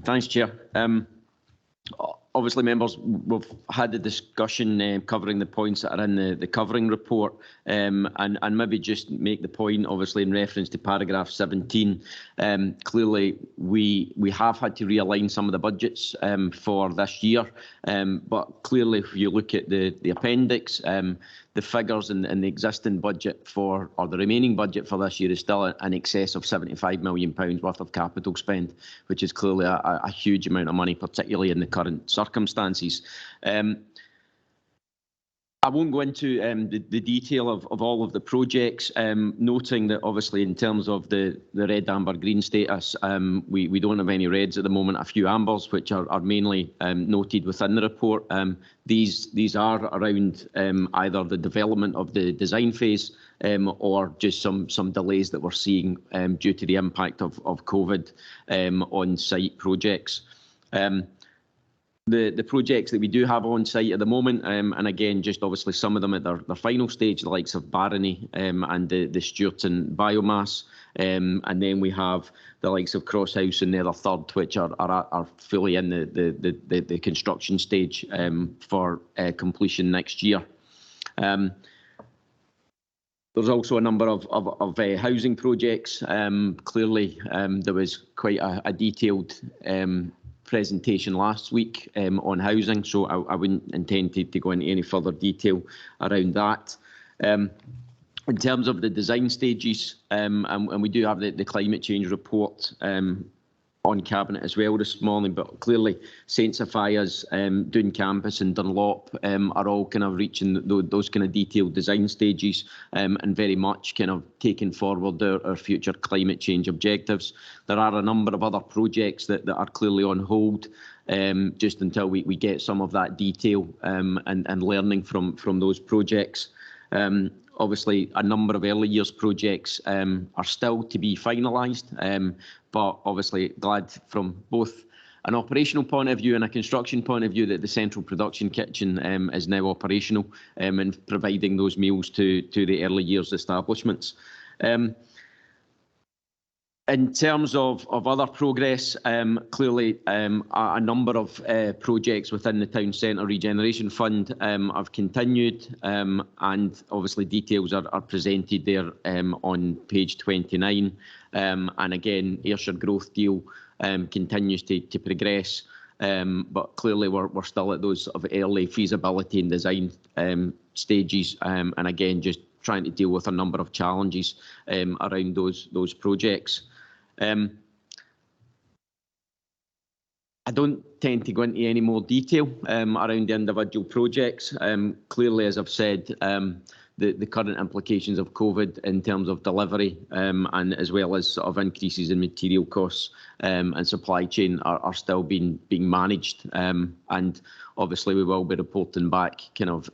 Thanks, Chair. Obviously, members, we've had the discussion covering the points that are in the covering report, and maybe just make the point, obviously, in reference to paragraph 17. Clearly, we have had to realign some of the budgets for this year, but clearly, if you look at the appendix, the figures in the existing budget or the remaining budget for this year is still in excess of £75 million worth of capital spend, which is clearly a huge amount of money, particularly in the current circumstances. I won't go into the detail of all of the projects, noting that obviously in terms of the red, amber, green status, we don't have any reds at the moment, a few ambers, which are mainly noted within the report. These are around either the development of the design phase or just some delays that we're seeing due to the impact of COVID on site projects. The projects that we do have on site at the moment, and again, just obviously some of them at their final stage, the likes of Barony and the Stewarton biomass, and then we have the likes of Crosshouse and the other third, which are fully in the construction stage for completion next year. There's also a number of housing projects. Clearly, there was quite a detailed presentation last week on housing, so I wouldn't intend to go into any further detail around that. In terms of the design stages, and we do have the climate change report on Cabinet as well this morning, but clearly St Sophia's, Doon Campus and Dunlop are all kind of reaching those kind of detailed design stages and very much kind of taking forward our future climate change objectives. There are a number of other projects that are clearly on hold just until we get some of that detail and learning from those projects. Obviously, a number of early years projects are still to be finalised, but obviously glad from both an operational point of view and a construction point of view that the central production kitchen is now operational and providing those meals to the early years establishments. In terms of other progress, clearly a number of projects within the Town Centre Regeneration Fund have continued, and obviously details are presented there on page 29. And again, Ayrshire Growth Deal continues to progress, but clearly we're still at those of early feasibility and design stages, and again just trying to deal with a number of challenges around those projects. I don't tend to go into any more detail around the individual projects. Clearly, as I've said, the current implications of COVID in terms of delivery, and as well as sort of increases in material costs and supply chain are still being managed. And obviously we will be reporting back kind of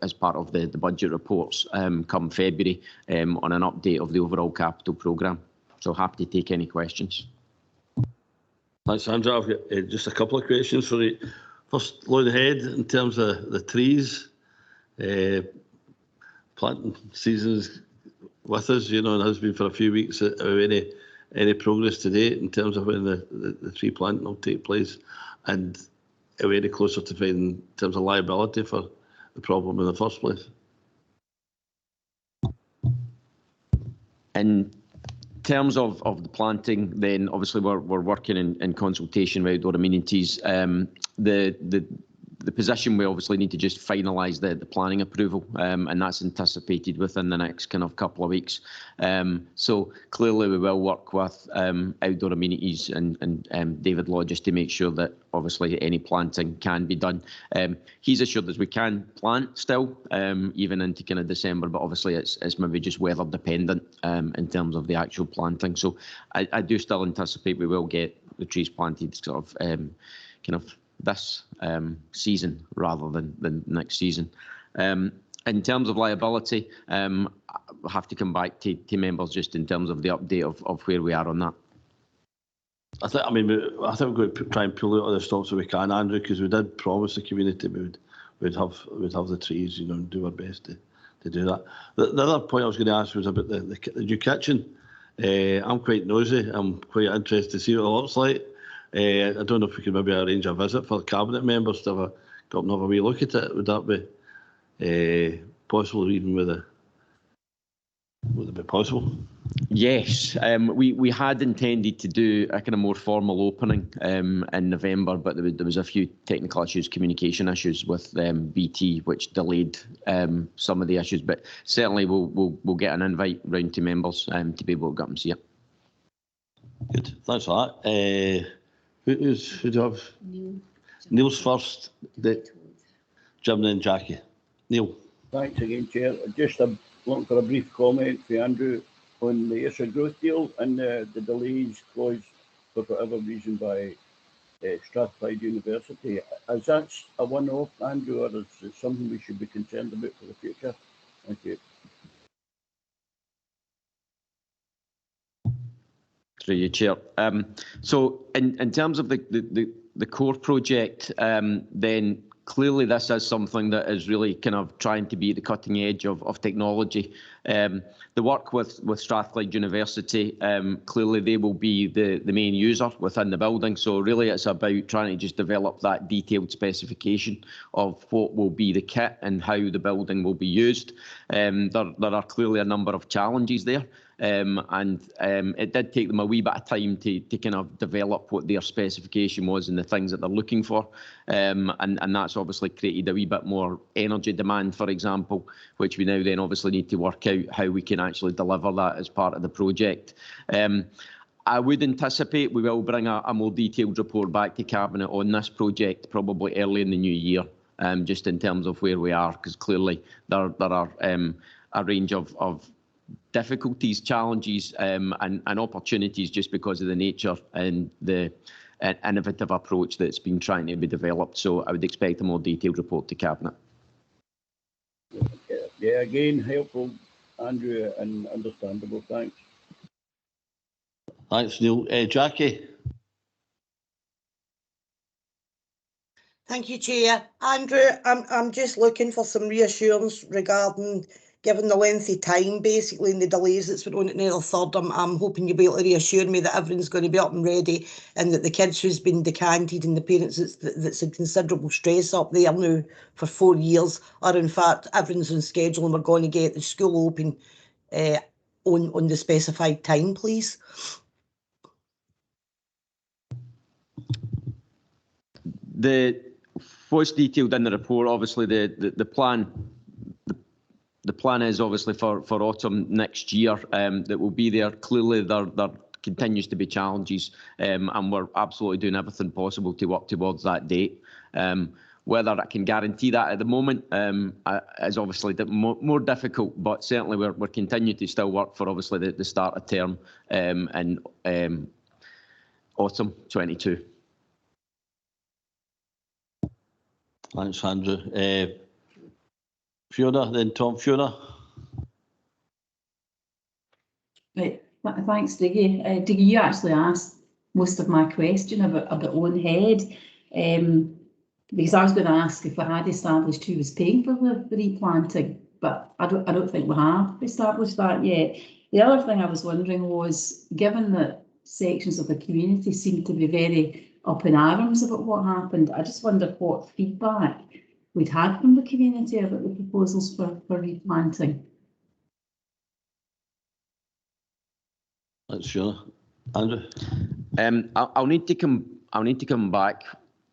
as part of the budget reports come February on an update of the overall capital programme. So happy to take any questions. Thanks, Andrew. I've got just a couple of questions for you. First, looking ahead in terms of the trees, planting season's with us, you know, and has been for a few weeks. Any progress to date in terms of when the tree planting will take place, and are we any closer to finding in terms of liability for the problem in the first place? In terms of the planting, then obviously we're working in consultation with outdoor amenities. The position we obviously need to just finalise the planning approval, and that's anticipated within the next kind of couple of weeks. So clearly we will work with outdoor amenities and David Law just to make sure that obviously any planting can be done. He's assured us we can plant still, even into kind of December, but obviously it's maybe just weather dependent in terms of the actual planting. So I do still anticipate we will get the trees planted sort of kind of this season rather than next season. In terms of liability, I have to come back to members just in terms of the update of where we are on that. I think we're going to try and pull out all the stops that we can, Andrew, because we did promise the community we'd have the trees, you know, and do our best to do that. The other point I was going to ask was about the new kitchen. I'm quite nosy. I'm quite interested to see what it looks like. I don't know if we could maybe arrange a visit for cabinet members to have a wee look at it. Would that be possible, even would it be possible? Yes, we had intended to do a kind of more formal opening in November, but there was a few technical issues, communication issues with BT, which delayed some of the issues. But certainly we'll get an invite round to members to be able to go and see it. Good, thanks for that. Who do you have? Neil's first, Jim and Jackie. Neil. Thanks again, Chair. Just looking for a brief comment for Andrew on the Ayrshire growth deal and the delays caused for whatever reason by Strathclyde University. Is that a one-off, Andrew, or is it something we should be concerned about for the future? Thank you. Through you, Chair. So in terms of the core project, then clearly this is something that is really kind of trying to be at the cutting edge of technology. The work with Strathclyde University, clearly they will be the main user within the building. So really it's about trying to just develop that detailed specification of what will be the kit and how the building will be used. There are clearly a number of challenges there. It did take them a wee bit of time to kind of develop what their specification was and the things that they're looking for. And that's obviously created a wee bit more energy demand, for example, which we now then obviously need to work out how we can actually deliver that as part of the project. I would anticipate we will bring a more detailed report back to Cabinet on this project probably early in the new year, just in terms of where we are, because clearly there are a range of difficulties, challenges and opportunities just because of the nature and the innovative approach that's been trying to be developed. So I would expect a more detailed report to Cabinet. Yeah, again, helpful, Andrew, and understandable. Thanks. Thanks, Neil. Jackie. Thank you, Chair. Andrew, I'm just looking for some reassurance regarding, given the lengthy time, basically, and the delays that's been on at Nether Third, I'm hoping you'll be able to reassure me that everything's going to be up and ready and that the kids who's been decanted and the parents that's in considerable stress up there now for 4 years are in fact, everything's on schedule and we're going to get the school open on the specified time, please. What's detailed in the report, obviously the plan. The plan is obviously for autumn next year that will be there. Clearly there continues to be challenges and we're absolutely doing everything possible to work towards that date. whether I can guarantee that at the moment is obviously more difficult, but certainly we're continuing to still work for obviously the start of term in autumn 22. Thanks, Andrew. Fiona, then Tom. Fiona. Right, thanks, Diggy. Diggy, you actually asked most of my question about own head, because I was going to ask if we had established who was paying for the replanting, but I don't think we have established that yet. The other thing I was wondering was, given that sections of the community seem to be very up in arms about what happened, I just wondered what feedback we'd had from the community about the proposals for replanting. That's sure, Andrew. I'll need to come back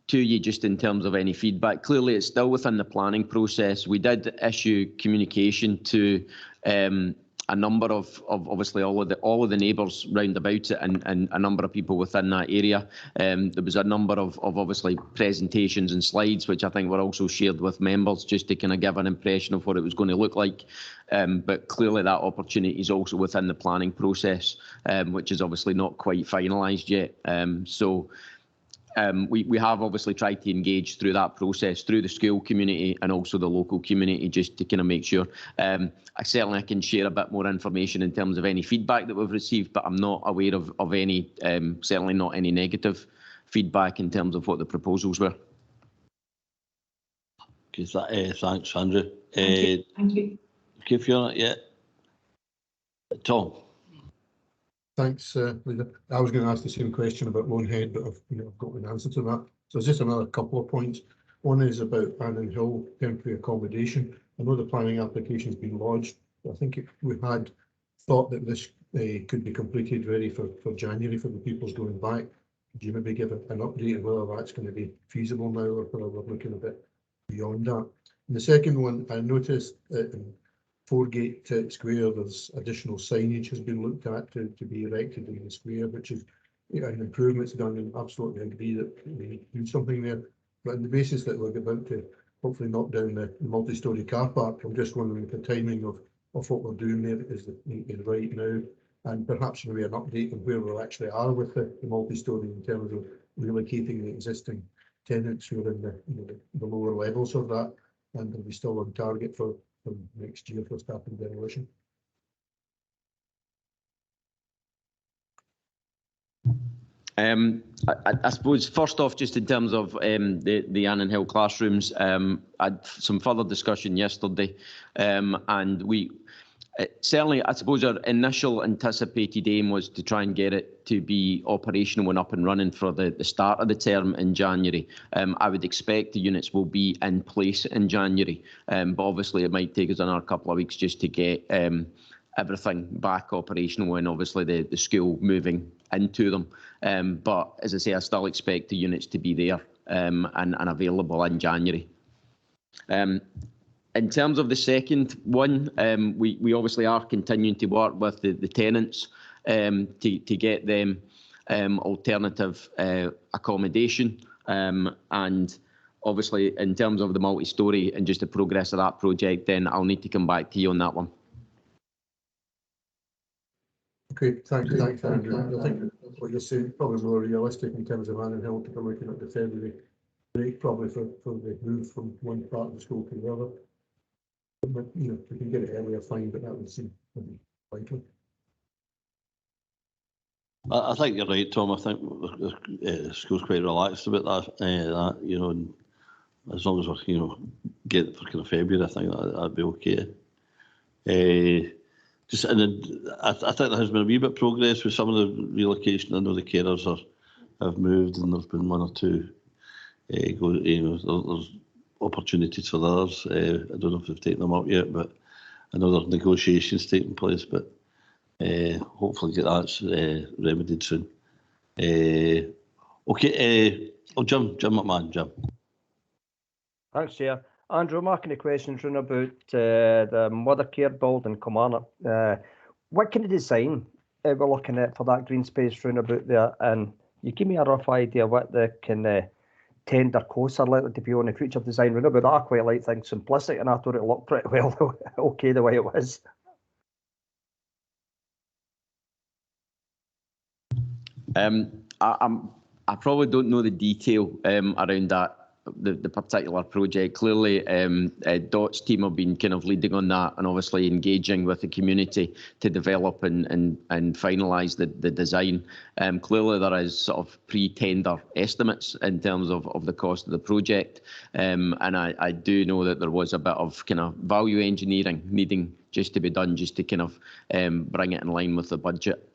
to you just in terms of any feedback. Clearly, it's still within the planning process. We did issue communication to a number of obviously all of the neighbours round about it and a number of people within that area. There was a number of obviously presentations and slides which I think were also shared with members just to kind of give an impression of what it was going to look like. But clearly that opportunity is also within the planning process, which is obviously not quite finalised yet. We have obviously tried to engage through that process, through the school community and also the local community, just to kind of make sure. I certainly can share a bit more information in terms of any feedback that we've received, but I'm not aware of any, certainly not any negative feedback in terms of what the proposals were. Okay, thanks, Andrew. Thank you. Okay, Fiona, yeah. Tom. Thanks, Lisa. I was going to ask the same question about Lonehead, but I've got an answer to that. So it's just another couple of points. One is about Annan Hill temporary accommodation. I know the planning application has been lodged. I think we had thought that this could be completed ready for January for the people's going back. Could you maybe give an update of whether that's going to be feasible now or whether we're looking a bit beyond that? And the second one, I noticed in Foregate Square, there's additional signage has been looked at to be erected in the square, which is an improvement done, and absolutely agree that we need to do something there. But on the basis that we're about to hopefully knock down the multi-storey car park, I'm just wondering if the timing of what we're doing there is right now, and perhaps maybe an update on where we actually are with the multi-storey in terms of relocating the existing tenants who are in the lower levels of that, and are we still on target for next year for starting demolition? I suppose first off, just in terms of the Annan Hill classrooms, I had some further discussion yesterday, and we certainly, I suppose our initial anticipated aim was to try and get it to be operational and up and running for the start of the term in January. I would expect the units will be in place in January, but obviously it might take us another couple of weeks just to get everything back operational and obviously the school moving into them. But as I say, I still expect the units to be there and available in January. In terms of the second one, we obviously are continuing to work with the tenants to get them alternative accommodation. And obviously, in terms of the multi-storey and just the progress of that project, then I'll need to come back to you on that one. Okay, thanks, Andrew. I think what you're saying probably more realistic in terms of Annan Hill to be looking at the February break, probably for the move from one part of the school to the other. But, if we can get it earlier, fine, but that would seem likely. I think you're right, Tom. I think the school's quite relaxed about that. And as long as we get it for kind of February, I think that'd be okay. And then I think there has been a wee bit of progress with some of the relocation. I know the carers have moved, and there's been one or two. There's opportunities for others. I don't know if they've taken them up yet, but I know there's negotiations taking place. But hopefully get that remedied soon. Okay. Jim McMahon, Jim. Thanks, Chair. Andrew, I'm asking a question about the mother care building in Kilmarnock. What kind of design we're looking at for that green space round about there? And you give me a rough idea what the tender costs are likely to be on the future design. Remember that I quite like things simplistic, and I thought it looked pretty well okay the way it was. I probably don't know the detail around that, the particular project. Clearly, Dot's team have been kind of leading on that and obviously engaging with the community to develop and finalise the design. Clearly, there is sort of pre-tender estimates in terms of the cost of the project, and I do know that there was a bit of kind of value engineering needing just to be done, just to kind of bring it in line with the budget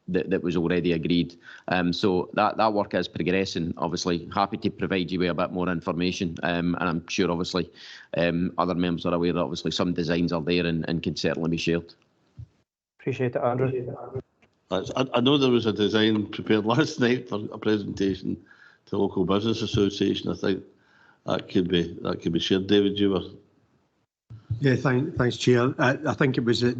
that was already agreed. So that work is progressing. Obviously, happy to provide you with a bit more information, and I'm sure obviously other members are aware that obviously some designs are there and can certainly be shared. Appreciate it, Andrew. I know there was a design prepared last night for a presentation to the Local Business Association. I think that could be shared. David, you were. Yeah, thanks, Chair. I think it was I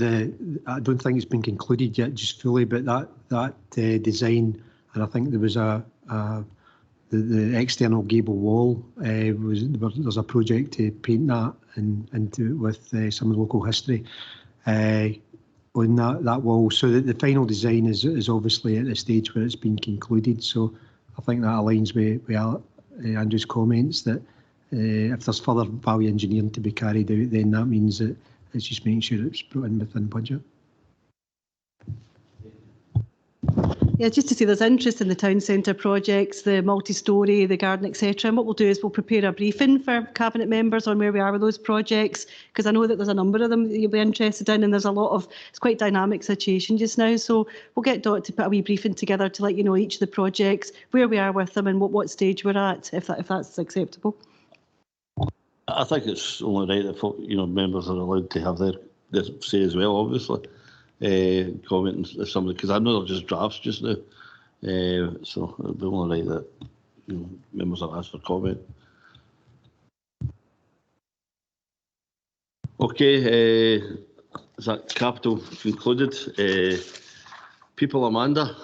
don't think it's been concluded yet, just fully, but that design, and I think there was the external gable wall there's a project to paint that and do it with some of the local history on that wall. So the final design is obviously at the stage where it's been concluded. So I think that aligns with Andrew's comments that. If there's further value engineering to be carried out, then that means that it's just making sure it's brought in within budget. Yeah, just to say there's interest in the town centre projects, the multi-storey, the garden, etc. And what we'll do is we'll prepare a briefing for Cabinet members on where we are with those projects, because I know that there's a number of them that you'll be interested in, and there's it's quite dynamic situation just now. So we'll get Dot to put a wee briefing together to let you know each of the projects, where we are with them and what stage we're at, if that's acceptable. I think it's only right if members are allowed to have their say as well, obviously. Commenting if somebody, because I know they're just drafts just now, so it'll be only right that members are asked for comment. Okay, is that capital concluded? People, Amanda.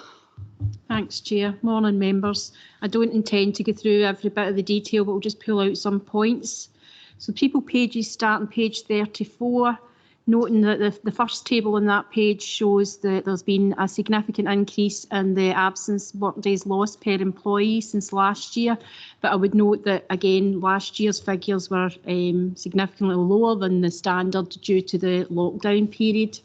Thanks, Chair. Morning, members. I don't intend to go through every bit of the detail, but we'll just pull out some points. So people pages start on page 34, noting that the first table on that page shows that there's been a significant increase in the absence work days lost per employee since last year. But I would note that, again, last year's figures were significantly lower than the standard due to the lockdown period.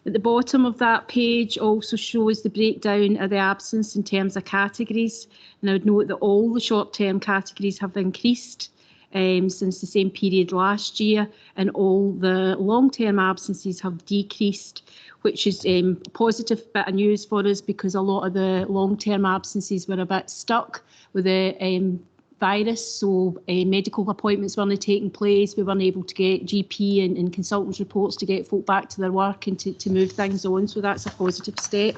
At the bottom of that page also shows the breakdown of the absence in terms of categories. And I would note that all the short-term categories have increased since the same period last year, and all the long-term absences have decreased, which is a positive bit of news for us, because a lot of the long-term absences were a bit stuck with the virus, so medical appointments weren't taking place. We weren't able to get GP and consultants' reports to get folk back to their work and to move things on, so that's a positive step.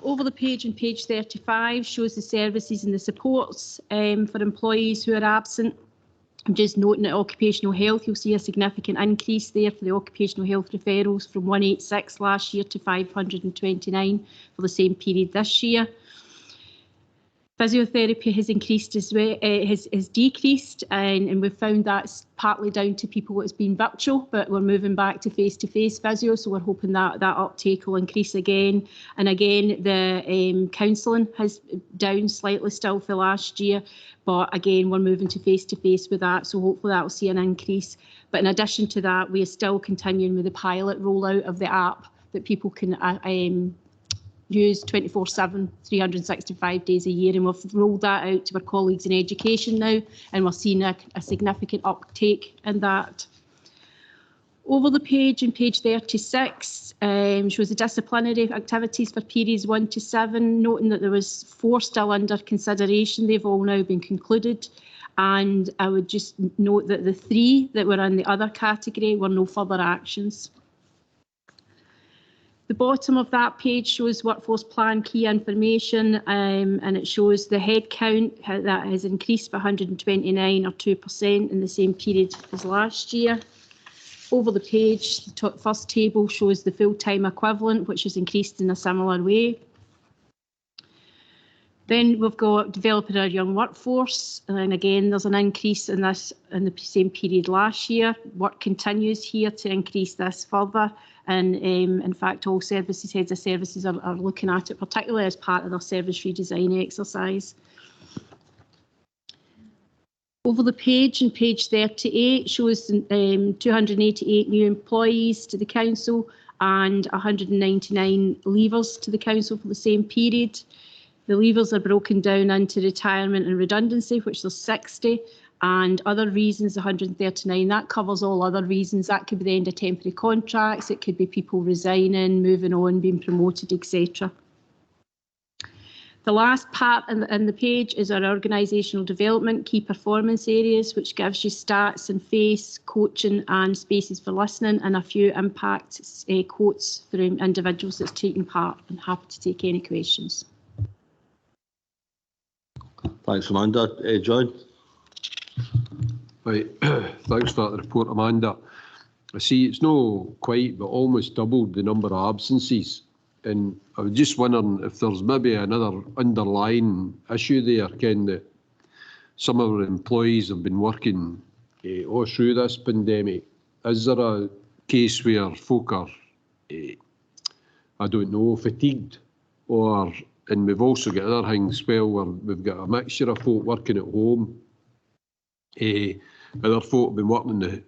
Over the page, on page 35, shows the services and the supports for employees who are absent. I'm just noting that occupational health, you'll see a significant increase there for the occupational health referrals from 186 last year to 529 for the same period this year. Physiotherapy has increased as well, has decreased, and we've found that's partly down to people that's been virtual, but we're moving back to face-to-face physio, so we're hoping that uptake will increase again. And again, the counselling has down slightly still for last year, but again, we're moving to face-to-face with that, so hopefully that will see an increase. But in addition to that, we are still continuing with the pilot rollout of the app that people can use 24/7, 365 days a year, and we've rolled that out to our colleagues in education now, and we're seeing a significant uptake in that. Over the page, on page 36, shows the disciplinary activities for periods 1 to 7, noting that there was 4 still under consideration. They've all now been concluded, and I would just note that the 3 that were in the other category were no further actions. The bottom of that page shows workforce plan key information, and it shows the head count that has increased by 129 or 2% in the same period as last year. Over the page, the first table shows the full-time equivalent, which has increased in a similar way. Then we've got developing our young workforce, and again there's an increase in this in the same period last year. Work continues here to increase this further, and in fact all services, heads of services are looking at it, particularly as part of their service redesign exercise. Over the page, in page 38, shows 288 new employees to the council and 199 leavers to the council for the same period. The leavers are broken down into retirement and redundancy, which there's 60, and other reasons 139. That covers all other reasons. That could be the end of temporary contracts, it could be people resigning, moving on, being promoted, etc. The last part in the page is our organisational development key performance areas, which gives you stats and face, coaching and spaces for listening, and a few impact quotes from individuals that's taken part. I'm happy to take any questions. Thanks, Amanda. John? Right, thanks for that report, Amanda. I see it's not quite, but almost doubled the number of absences. And I was just wondering if there's maybe another underlying issue there, Ken, that some of our employees have been working all through this pandemic. Is there a case where folk are, I don't know, fatigued, and we've also got other things, well, where we've got a mixture of folk working at home. Other folk have been working in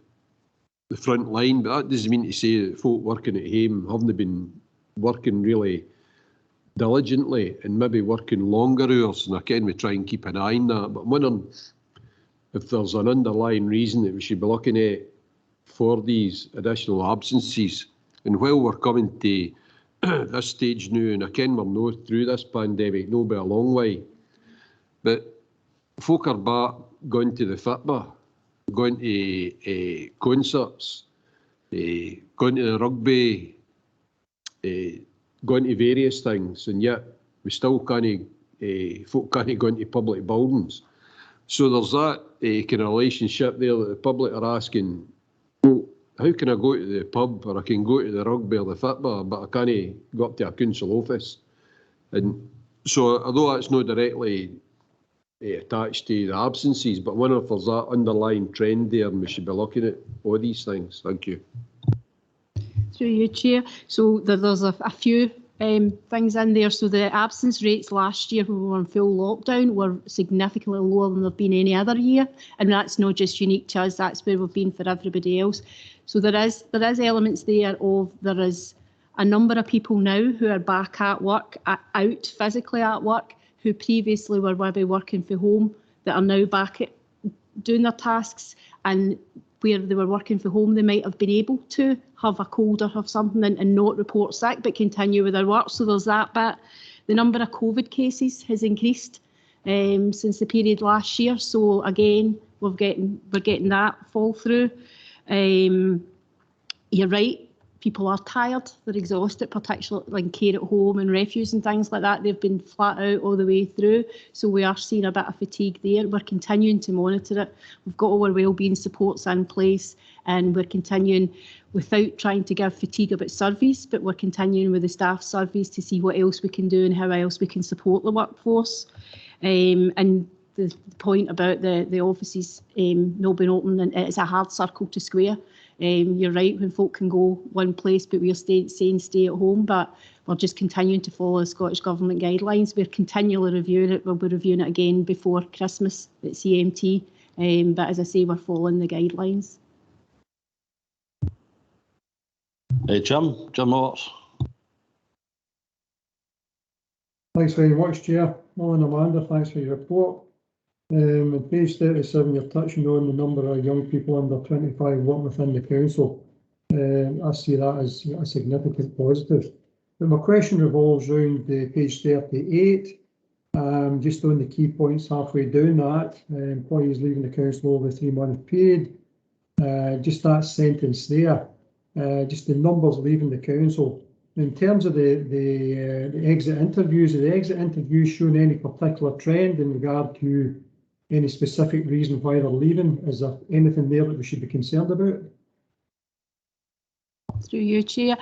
the front line, but that doesn't mean to say that folk working at home haven't been working really diligently and maybe working longer hours. And again, we try and keep an eye on that. But I'm wondering if there's an underlying reason that we should be looking at for these additional absences. And while we're coming to this stage now, and again, we're not through this pandemic, no by a long way, but folk are back going to the FITBA, going to concerts, going to the rugby, going to various things, and yet we still can't, folk can't go into public buildings. So there's that kind of relationship there that the public are asking, well, how can I go to the pub, or I can go to the rugby or the FITBA, but I can't go up to a council office? And so although that's not directly attached to the absences, but I wonder if there's that underlying trend there and we should be looking at all these things. Thank you. Through you, Chair. So there's a few things in there. So the absence rates last year when we were in full lockdown were significantly lower than they've been any other year, and that's not just unique to us, that's where we've been for everybody else. So there is elements there of, there is a number of people now who are back at work, out physically at work, who previously were maybe working from home, that are now back at doing their tasks, and where they were working from home, they might have been able to have a cold or have something and not report sick, but continue with their work. So there's that bit. The number of COVID cases has increased since the period last year. So again, we're getting that fall through. You're right. People are tired, they're exhausted, particularly in care at home and refuse and things like that. They've been flat out all the way through. So we are seeing a bit of fatigue there. We're continuing to monitor it. We've got all our wellbeing supports in place, and we're continuing without trying to give fatigue about surveys, but we're continuing with the staff surveys to see what else we can do and how else we can support the workforce. And the point about the offices not being open, and it's a hard circle to square. You're right, when folk can go one place, but we're saying stay at home, but we're just continuing to follow the Scottish Government guidelines. We're continually reviewing it. We'll be reviewing it again before Christmas at CMT, but as I say, we're following the guidelines. Jim Roberts. Thanks very much, Chair. Morning, Amanda. Thanks for your report. On page 37, you're touching on the number of young people under 25 working within the council. I see that as a significant positive. But my question revolves around page 38, just on the key points halfway down that, employees leaving the council over a 3-month period. Just that sentence there, just the numbers leaving the council. In terms of the exit interviews, are the exit interviews showing any particular trend in regard to any specific reason why they're leaving? Is there anything there that we should be concerned about? Through you, Chair.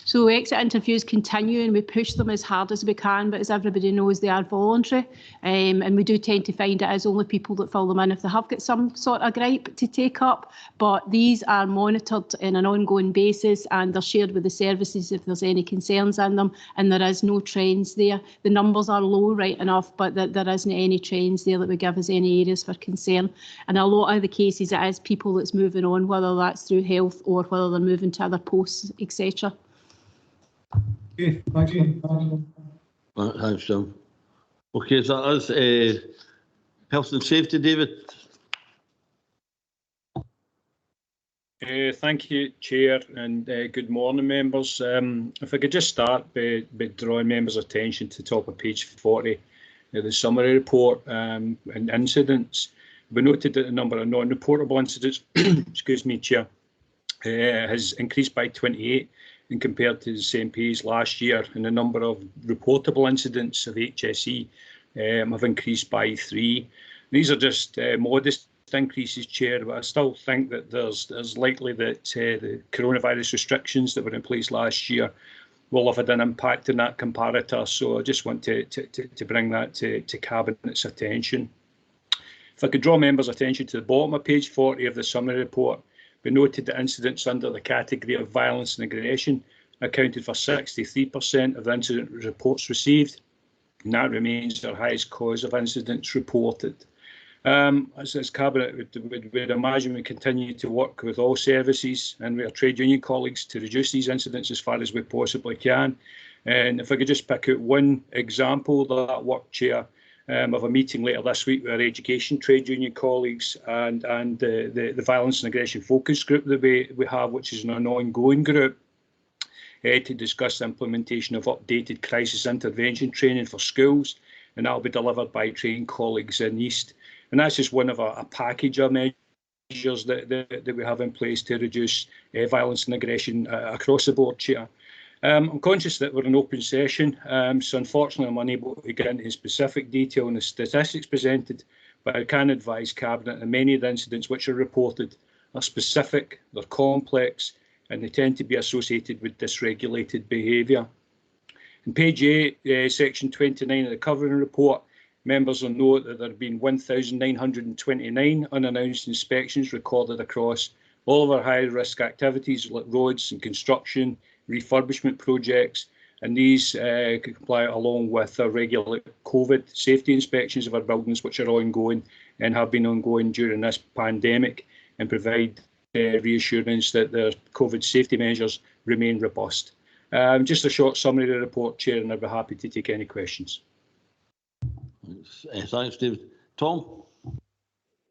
So exit interviews continue and we push them as hard as we can, but as everybody knows, they are voluntary, and we do tend to find it is only people that fill them in if they have got some sort of gripe to take up, but these are monitored on an ongoing basis and they're shared with the services if there's any concerns in them, and there is no trends there. The numbers are low right enough, but there isn't any trends there that would give us any areas for concern. And a lot of the cases it is people that's moving on, whether that's through health or whether they're moving to other posts, etc. Okay, thanks. Thanks, Jim. Okay, so that is health and safety, David. Thank you, Chair, and good morning, members. If I could just start by drawing members' attention to the top of page 40, the summary report and incidents. We noted that the number of non-reportable incidents, excuse me, Chair, has increased by 28 and compared to the same period last year, and the number of reportable incidents of HSE have increased by 3. These are just modest increases, Chair, but I still think that there's likely that the coronavirus restrictions that were in place last year will have had an impact on that comparator. So I just want to bring that to Cabinet's attention. If I could draw members' attention to the bottom of page 40 of the summary report, we noted that incidents under the category of violence and aggression accounted for 63% of the incident reports received, and that remains our highest cause of incidents reported. As Cabinet would imagine, we continue to work with all services and with our trade union colleagues to reduce these incidents as far as we possibly can. And if I could just pick out one example of that work, Chair, of a meeting later this week with our education trade union colleagues and the violence and aggression focus group that we have, which is an ongoing group, to discuss the implementation of updated crisis intervention training for schools, and that will be delivered by trained colleagues in East. And that's just one of a package of measures that we have in place to reduce violence and aggression across the board, Chair. I'm conscious that we're in open session, so unfortunately I'm unable to get into specific detail on the statistics presented, but I can advise Cabinet that many of the incidents which are reported are specific, they're complex, and they tend to be associated with dysregulated behaviour. In page 8, section 29 of the covering report, members will note that there have been 1,929 unannounced inspections recorded across all of our high-risk activities like roads and construction, refurbishment projects, and these comply along with our regular COVID safety inspections of our buildings, which are ongoing and have been ongoing during this pandemic, and provide reassurance that the COVID safety measures remain robust. Just a short summary of the report, Chair, and I'd be happy to take any questions. Thanks, David. Tom?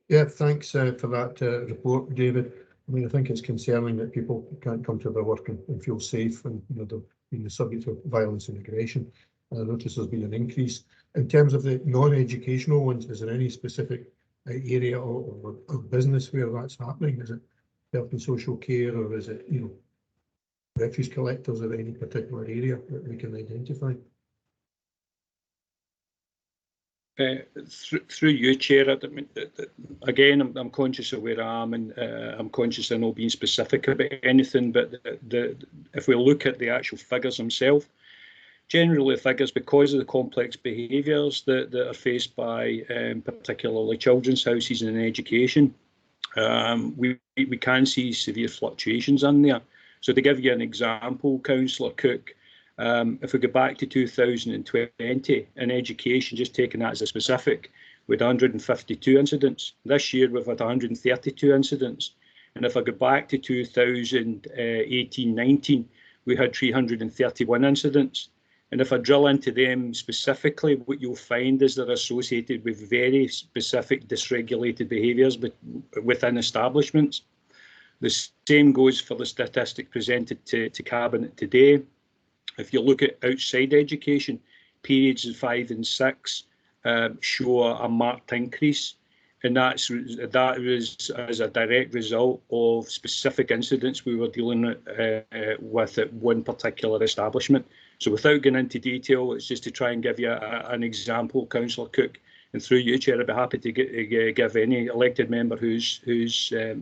Yeah, thanks for that report, David. I mean, I think it's concerning that people can't come to their work and feel safe, and they're being the subject of violence and aggression. I notice there's been an increase. In terms of the non-educational ones, is there any specific area or business where that's happening? Is it health and social care, or is it, refuse collectors, or any particular area that we can identify? Through you, Chair, again, I'm conscious of where I am, and I'm conscious of not being specific about anything, but if we look at the actual figures themselves, generally figures, because of the complex behaviours that are faced by particularly children's houses and education, we can see severe fluctuations in there. So to give you an example, Councillor Cook, if we go back to 2020 in education, just taking that as a specific, we had 152 incidents. This year we've had 132 incidents. And if I go back to 2018-19, we had 331 incidents. And if I drill into them specifically, what you'll find is they're associated with very specific dysregulated behaviours within establishments. The same goes for the statistic presented to Cabinet today. If you look at outside education, periods 5 and 6 show a marked increase, and that was as a direct result of specific incidents we were dealing with at one particular establishment. So without going into detail, it's just to try and give you an example, Councillor Cook, and through you, Chair, I'd be happy to give any elected member who's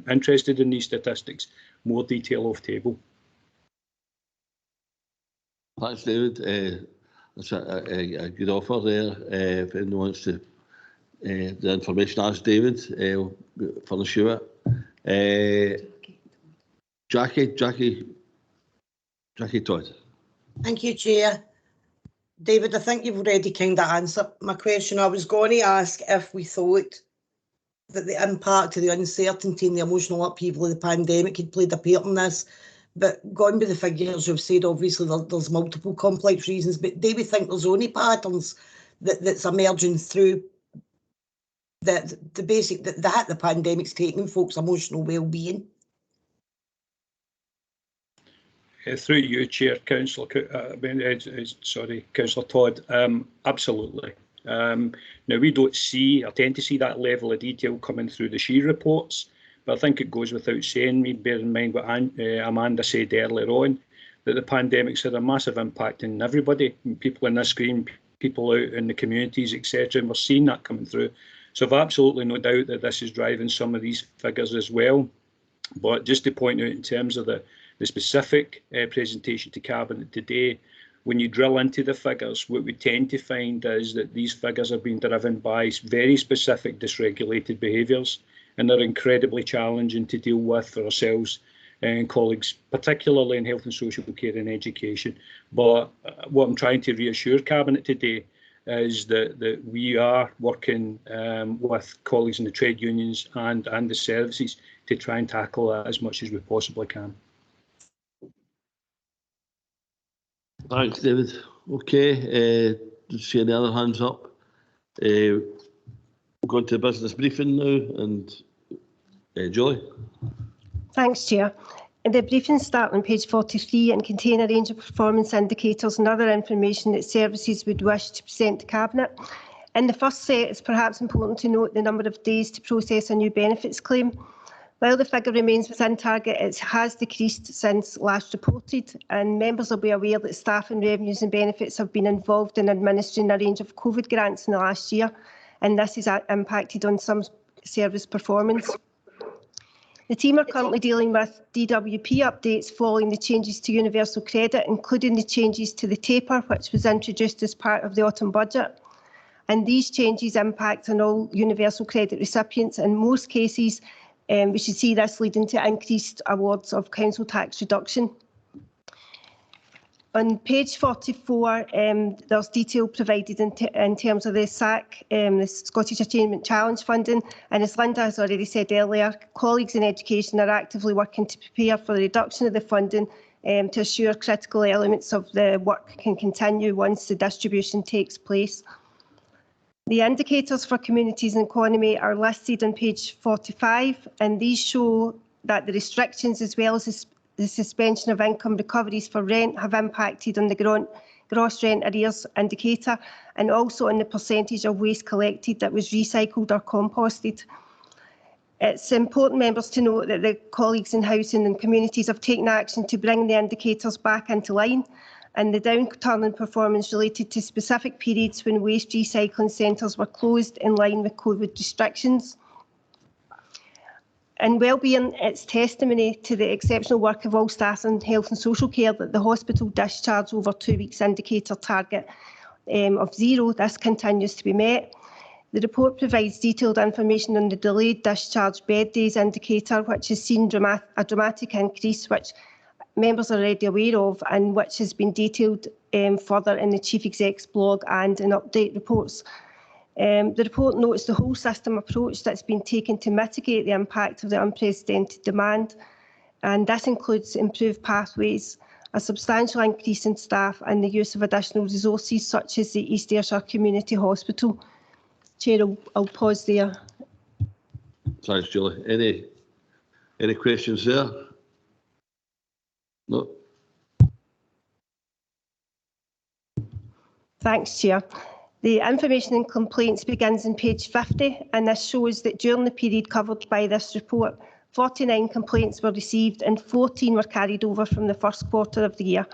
interested in these statistics more detail off table. Thanks, David. That's a good offer there. If anyone wants to, the information, ask David for the sure. Jackie Todd. Thank you, Chair. David, I think you've already kind of answered my question. I was going to ask if we thought that the impact of the uncertainty and the emotional upheaval of the pandemic had played a part in this. But going by the figures you've said, obviously there's multiple complex reasons, but do we think there's only patterns that's emerging through the pandemic's taking folks' emotional well-being? Through you, Chair, Councillor Todd, absolutely. Now, we don't see or tend to see that level of detail coming through the SHE reports, but I think it goes without saying, bear in mind what Amanda said earlier on, that the pandemic's had a massive impact on everybody, people in this screen, people out in the communities, etc., and we're seeing that coming through. So I've absolutely no doubt that this is driving some of these figures as well. But just to point out in terms of the specific presentation to Cabinet today, when you drill into the figures, what we tend to find is that these figures are being driven by very specific dysregulated behaviours, and they're incredibly challenging to deal with for ourselves and colleagues, particularly in health and social care and education. But what I'm trying to reassure Cabinet today is that we are working with colleagues in the trade unions and the services to try and tackle that as much as we possibly can. Thanks, David. Okay, do see any other hands up? We'll go into the business briefing now, and Joy. Thanks, Chair. The briefings start on page 43 and contain a range of performance indicators and other information that services would wish to present to Cabinet. In the first set, it's perhaps important to note the number of days to process a new benefits claim. While the figure remains within target, it has decreased since last reported, and members will be aware that staff and revenues and benefits have been involved in administering a range of COVID grants in the last year, and this has impacted on some service performance. The team are currently dealing with Dwp updates following the changes to universal credit, including the changes to the taper, which was introduced as part of the autumn budget. And these changes impact on all universal credit recipients. In most cases, we should see this leading to increased awards of council tax reduction. On page 44, there's detail provided in terms of the SAC, the Scottish Attainment Challenge funding, and as Linda has already said earlier, colleagues in education are actively working to prepare for the reduction of the funding to assure critical elements of the work can continue once the distribution takes place. The indicators for communities and economy are listed on page 45, and these show that the restrictions as well as the suspension of income recoveries for rent have impacted on the gross rent arrears indicator and also on the percentage of waste collected that was recycled or composted. It's important, members, to note that the colleagues in housing and communities have taken action to bring the indicators back into line, and the downturn in performance related to specific periods when waste recycling centres were closed in line with COVID restrictions. And wellbeing, it's testimony to the exceptional work of all staff in health and social care that the hospital discharge over 2 weeks indicator target of 0, this continues to be met. The report provides detailed information on the delayed discharge bed days indicator, which has seen a dramatic increase, which members are already aware of, and which has been detailed further in the Chief Exec's blog and in update reports. The report notes the whole system approach that's been taken to mitigate the impact of the unprecedented demand, and this includes improved pathways, a substantial increase in staff and the use of additional resources such as the East Ayrshire Community Hospital. Chair, I'll pause there. Thanks, Julie. Any questions there? No. Thanks, Chair. The information and complaints begins on page 50, and this shows that during the period covered by this report, 49 complaints were received and 14 were carried over from the first quarter of the year.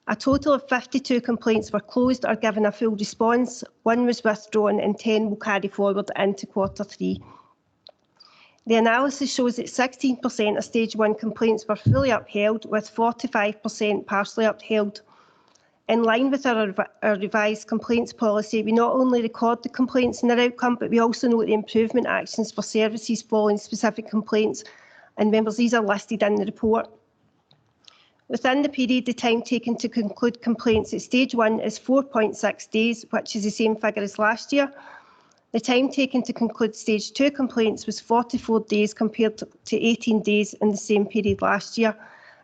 A total of 52 complaints were closed or given a full response, 1 was withdrawn and 10 will carry forward into quarter 3. The analysis shows that 16% of stage 1 complaints were fully upheld, with 45% partially upheld. In line with our revised complaints policy, we not only record the complaints and their outcome, but we also note the improvement actions for services following specific complaints. And members, these are listed in the report. Within the period, the time taken to conclude complaints at stage 1 is 4.6 days, which is the same figure as last year. The time taken to conclude stage 2 complaints was 44 days compared to 18 days in the same period last year.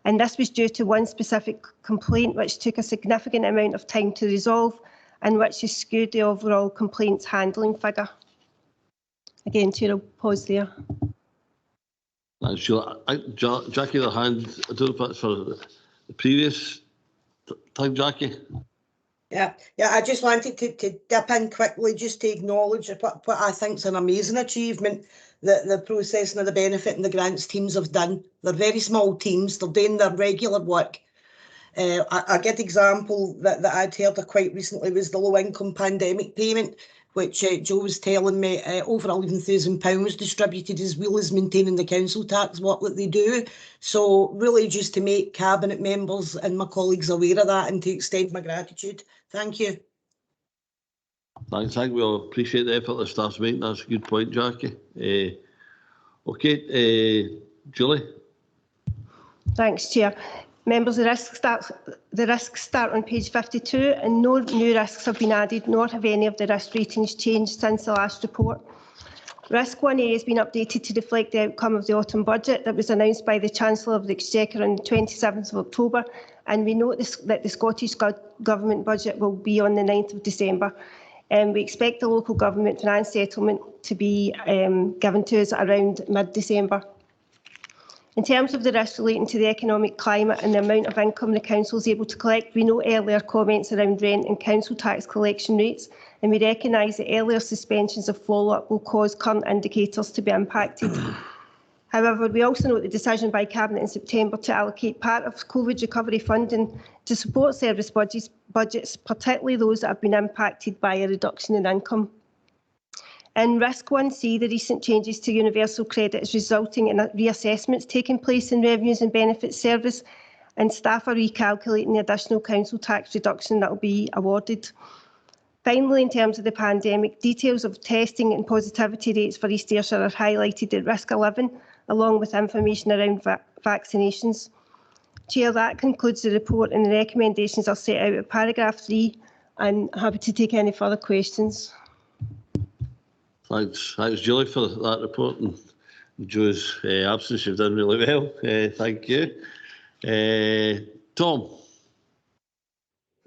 And this was due to one specific complaint which took a significant amount of time to resolve and which has skewed the overall complaints handling figure. Again, Chair, I'll pause there. Thanks, Sheila. Jackie, the hand, I don't know if that's for the previous time, Jackie. Yeah, I just wanted to dip in quickly just to acknowledge what I think is an amazing achievement that the processing of the benefit and the grants teams have done. They're very small teams, they're doing their regular work. A good example that I'd heard of quite recently was the low income pandemic payment, which Joe was telling me over £11,000 was distributed, as well as maintaining the council tax work that they do. So really just to make cabinet members and my colleagues aware of that and to extend my gratitude. Thank you. Thanks, I think we all appreciate the effort the staff's making. That's a good point, Jackie. Julie. Thanks, Chair. Members, the risks start on page 52 and no new risks have been added, nor have any of the risk ratings changed since the last report. Risk 1A has been updated to reflect the outcome of the autumn budget that was announced by the Chancellor of the Exchequer on the 27th of October, and we note that the Scottish Government budget will be on the 9th of December. We expect the local government finance settlement to be given to us around mid-December. In terms of the risks relating to the economic climate and the amount of income the council is able to collect, we note earlier comments around rent and council tax collection rates, and we recognise that earlier suspensions of follow-up will cause current indicators to be impacted. However, we also note the decision by Cabinet in September to allocate part of COVID recovery funding to support service budgets, particularly those that have been impacted by a reduction in income. In Risk 1C, the recent changes to universal credit is resulting in reassessments taking place in revenues and benefits service, and staff are recalculating the additional council tax reduction that will be awarded. Finally, in terms of the pandemic, details of testing and positivity rates for East Ayrshire are highlighted at Risk 11, along with information around vaccinations. Chair, that concludes the report and the recommendations are set out at paragraph 3. I'm happy to take any further questions. Thanks, Julie, for that report and Joe's absence. You've done really well. Thank you. Tom.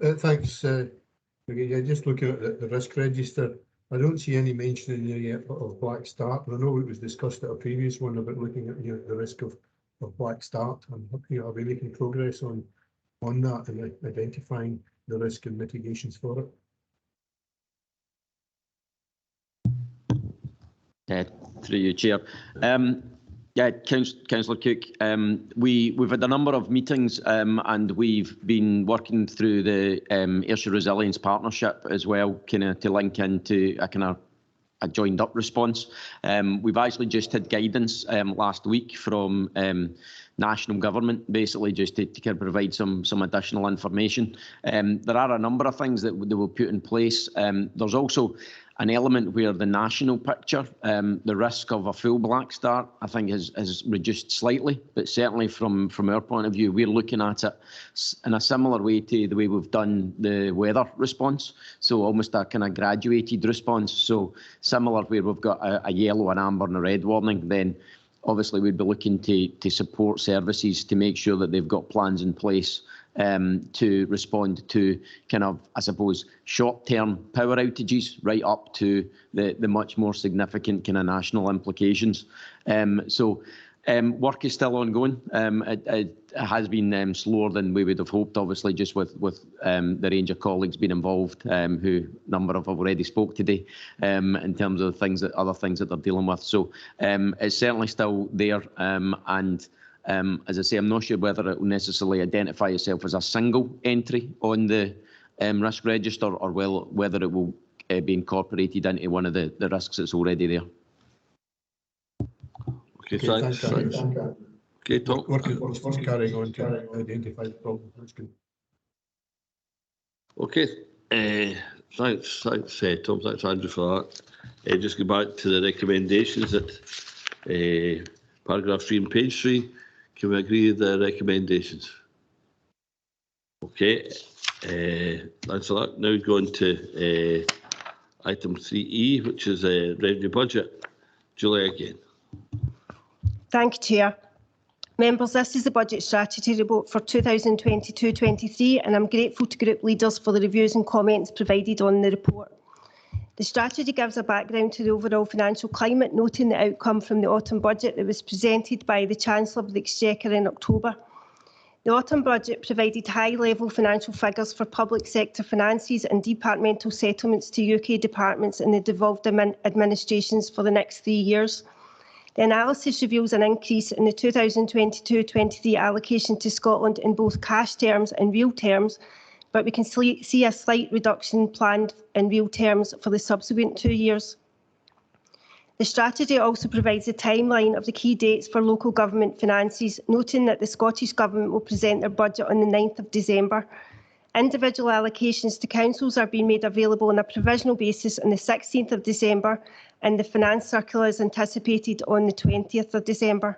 Thanks. Yeah, just looking at the risk register, I don't see any mention in there yet of black start, but I know it was discussed at a previous one about looking at the risk of black start, and are we making progress on that and identifying the risk and mitigations for it? Through you, Chair. Yeah, Councillor Cook, we've had a number of meetings and we've been working through the Ayrshire Resilience Partnership as well, to link into a joined up response. We've actually just had guidance last week from national government, basically just to kind of provide some additional information. There are a number of things that they will put in place. There's also an element where the national picture, the risk of a full black start, I think has reduced slightly, but certainly from our point of view, we're looking at it in a similar way to the way we've done the weather response. So almost a kind of graduated response. So similar where we've got a yellow, an amber and a red warning, then obviously we'd be looking to support services to make sure that they've got plans in place to respond to kind of, I suppose, short-term power outages right up to the much more significant kind of national implications. Work is still ongoing. It has been slower than we would have hoped, obviously, just with the range of colleagues being involved, who a number of have already spoke today, in terms of other things that they're dealing with. So it's certainly still there, as I say, I'm not sure whether it will necessarily identify itself as a single entry on the risk register or whether it will be incorporated into one of the risks that's already there. Okay, thanks. Okay, Tom. Work is carrying on to identify the problem. That's good. Okay, thanks, Tom, thanks Andrew for that. Just go back to the recommendations at paragraph 3 and page 3. Can we agree with the recommendations? Okay, thanks for that. Now going to item 3E, which is revenue budget. Julie again. Thank you, Chair. Members, this is the Budget Strategy Report for 2022-23 and I'm grateful to group leaders for the reviews and comments provided on the report. The strategy gives a background to the overall financial climate, noting the outcome from the autumn budget that was presented by the Chancellor of the Exchequer in October. The autumn budget provided high-level financial figures for public sector finances and departmental settlements to UK departments and the devolved administrations for the next 3 years. The analysis reveals an increase in the 2022-23 allocation to Scotland in both cash terms and real terms, but we can see a slight reduction planned in real terms for the subsequent 2 years. The strategy also provides a timeline of the key dates for local government finances, noting that the Scottish Government will present their budget on the 9th of December. Individual allocations to councils are being made available on a provisional basis on the 16th of December, and the Finance Circular is anticipated on the 20th of December.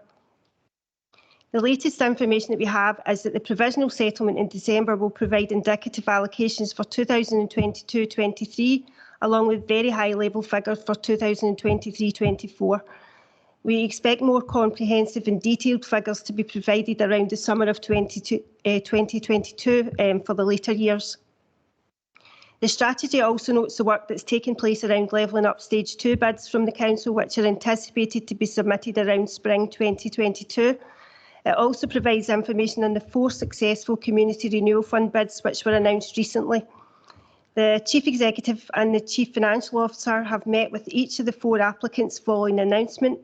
The latest information that we have is that the provisional settlement in December will provide indicative allocations for 2022-23, along with very high-level figures for 2023-24. We expect more comprehensive and detailed figures to be provided around the summer of 2022 for the later years. The strategy also notes the work that's taking place around levelling up Stage 2 bids from the Council, which are anticipated to be submitted around spring 2022. It also provides information on the 4 successful Community Renewal Fund bids which were announced recently. The Chief Executive and the Chief Financial Officer have met with each of the 4 applicants following the announcement,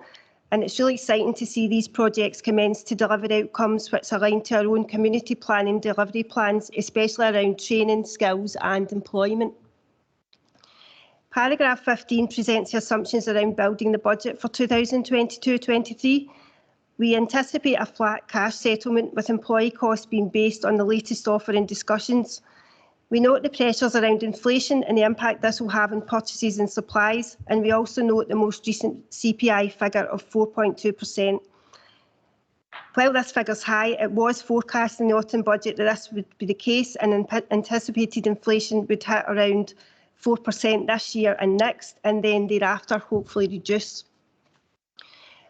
and it's really exciting to see these projects commence to deliver outcomes which align to our own community planning delivery plans, especially around training, skills and employment. Paragraph 15 presents the assumptions around building the budget for 2022-23. We anticipate a flat cash settlement with employee costs being based on the latest offer in discussions. We note the pressures around inflation and the impact this will have on purchases and supplies, and we also note the most recent CPI figure of 4.2%. While this figure is high, it was forecast in the autumn budget that this would be the case, and anticipated inflation would hit around 4% this year and next, and then thereafter hopefully reduce.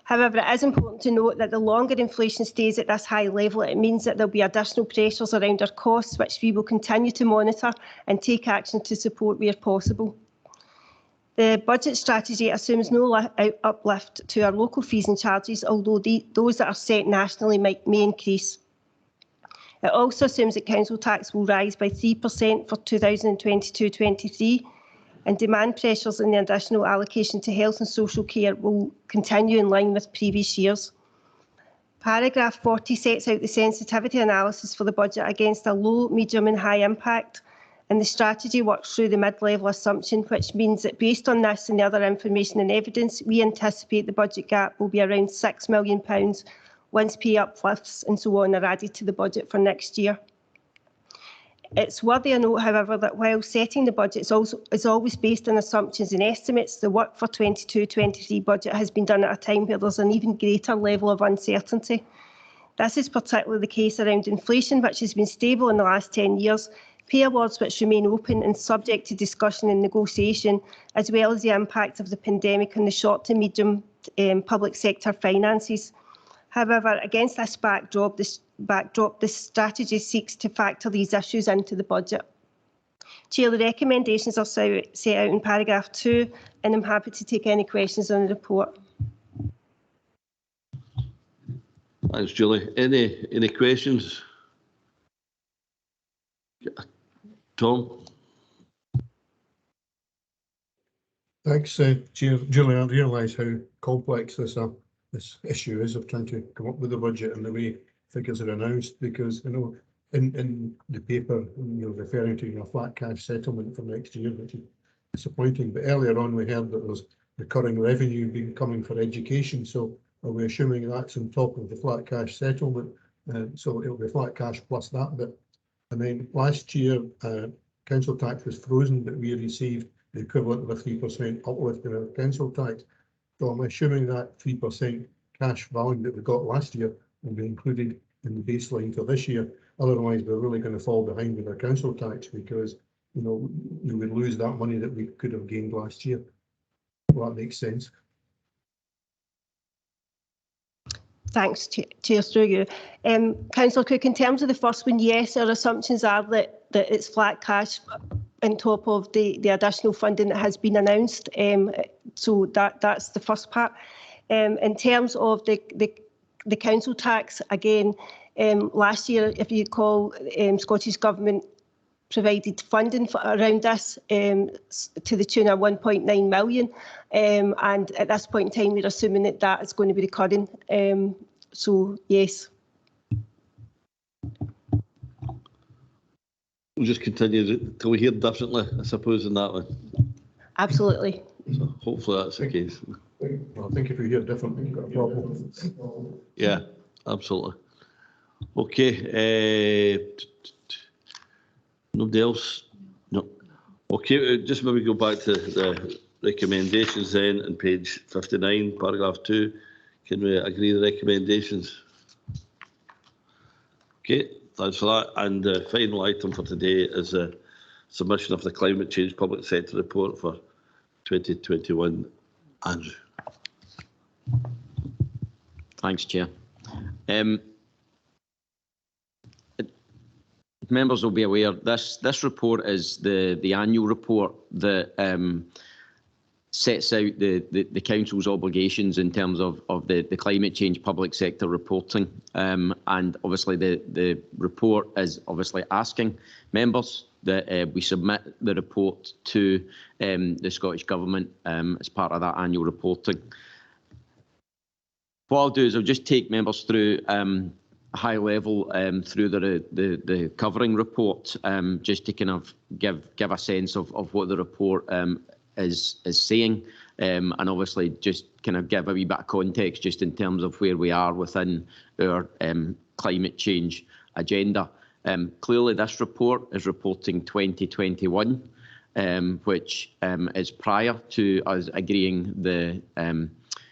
However, it is important to note that the longer inflation stays at this high level, it means that there will be additional pressures around our costs, which we will continue to monitor and take action to support where possible. The budget strategy assumes no uplift to our local fees and charges, although those that are set nationally may increase. It also assumes that council tax will rise by 3% for 2022-23, and demand pressures in the additional allocation to health and social care will continue in line with previous years. Paragraph 40 sets out the sensitivity analysis for the budget against a low, medium and high impact, and the strategy works through the mid-level assumption, which means that based on this and the other information and evidence, we anticipate the budget gap will be around £6 million once pay uplifts and so on are added to the budget for next year. It's worthy of note, however, that while setting the budget is always based on assumptions and estimates, the work for 22-23 budget has been done at a time where there's an even greater level of uncertainty. This is particularly the case around inflation, which has been stable in the last 10 years, pay awards which remain open and subject to discussion and negotiation, as well as the impact of the pandemic on the short to medium public sector finances. However, against this backdrop, the strategy seeks to factor these issues into the budget. Chair, the recommendations are set out in paragraph 2, and I'm happy to take any questions on the report. Thanks, Julie. Any questions? Tom? Thanks, Chair. Julie, I realise how complex this issue is of trying to come up with a budget and the way figures are announced, because I know in the paper you're referring to a flat cash settlement for next year, which is disappointing. But earlier on we heard that there's recurring revenue coming for education, so are we assuming that's on top of the flat cash settlement? So it'll be flat cash plus that bit. And then last year council tax was frozen, but we received the equivalent of a 3% uplift in our council tax. So I'm assuming that 3% cash value that we got last year will be included in the baseline for this year. Otherwise, we're really going to fall behind with our council tax because, you know, we would lose that money that we could have gained last year. Well, that makes sense. Thanks, Chair Strugu. Councillor Cook, in terms of the first one, yes, our assumptions are that it's flat cash on top of the additional funding that has been announced. So that's the first part. In terms of the council tax, again, last year, if you recall, Scottish Government provided funding for around this to the tune of 1.9 million. And at this point in time, we're assuming that that is going to be recurring. So, yes. We'll just continue till we hear differently, I suppose, in that one. Absolutely. So hopefully that's the case. Well, I think if we hear differently, we've got a problem. Yeah, absolutely. Okay. Nobody else? No. Okay, just maybe go back to the recommendations then on page 59, paragraph 2. Can we agree the recommendations? Okay, thanks for that. And the final item for today is a submission of the Climate Change Public Sector Report for 2021. Andrew. Thanks, Chair. Members will be aware this report is the annual report that sets out the council's obligations in terms of the climate change public sector reporting, and obviously the report is obviously asking members that we submit the report to the Scottish Government as part of that annual reporting. What I'll do is I'll just take members through high level through the covering report, just to kind of give a sense of what the report is saying, and obviously just kind of give a wee bit of context just in terms of where we are within our climate change agenda. Clearly this report is reporting 2021, which is prior to us agreeing the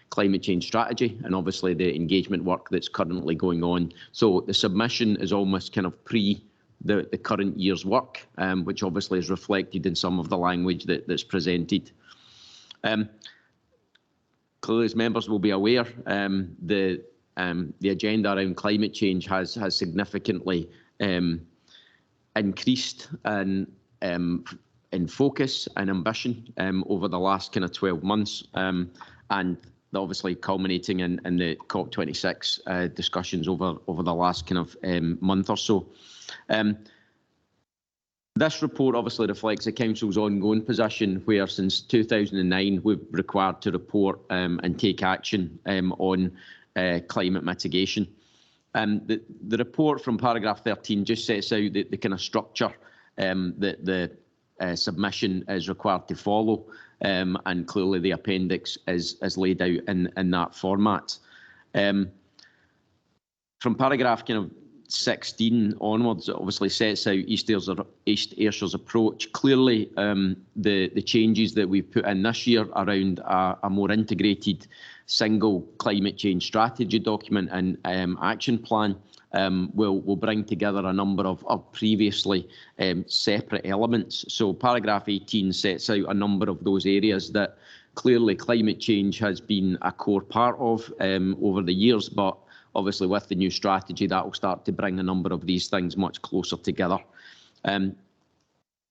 climate change strategy and obviously the engagement work that's currently going on. So the submission is almost kind of pre the current year's work, which obviously is reflected in some of the language that's presented. Clearly, as members will be aware, the agenda around climate change has significantly increased in focus and ambition over the last kind of 12 months, and obviously culminating in the COP26 discussions over the last kind of month or so. This report obviously reflects the Council's ongoing position where since 2009 we've required to report and take action on climate mitigation. The report from paragraph 13 just sets out the kind of structure that the submission is required to follow, and clearly the appendix is laid out in that format. From paragraph kind of 16 onwards, it obviously sets out East Ayrshire's approach. Clearly, the changes that we've put in this year around a more integrated single climate change strategy document and action plan will bring together a number of previously separate elements. So paragraph 18 sets out a number of those areas that clearly climate change has been a core part of over the years, but obviously with the new strategy that will start to bring a number of these things much closer together.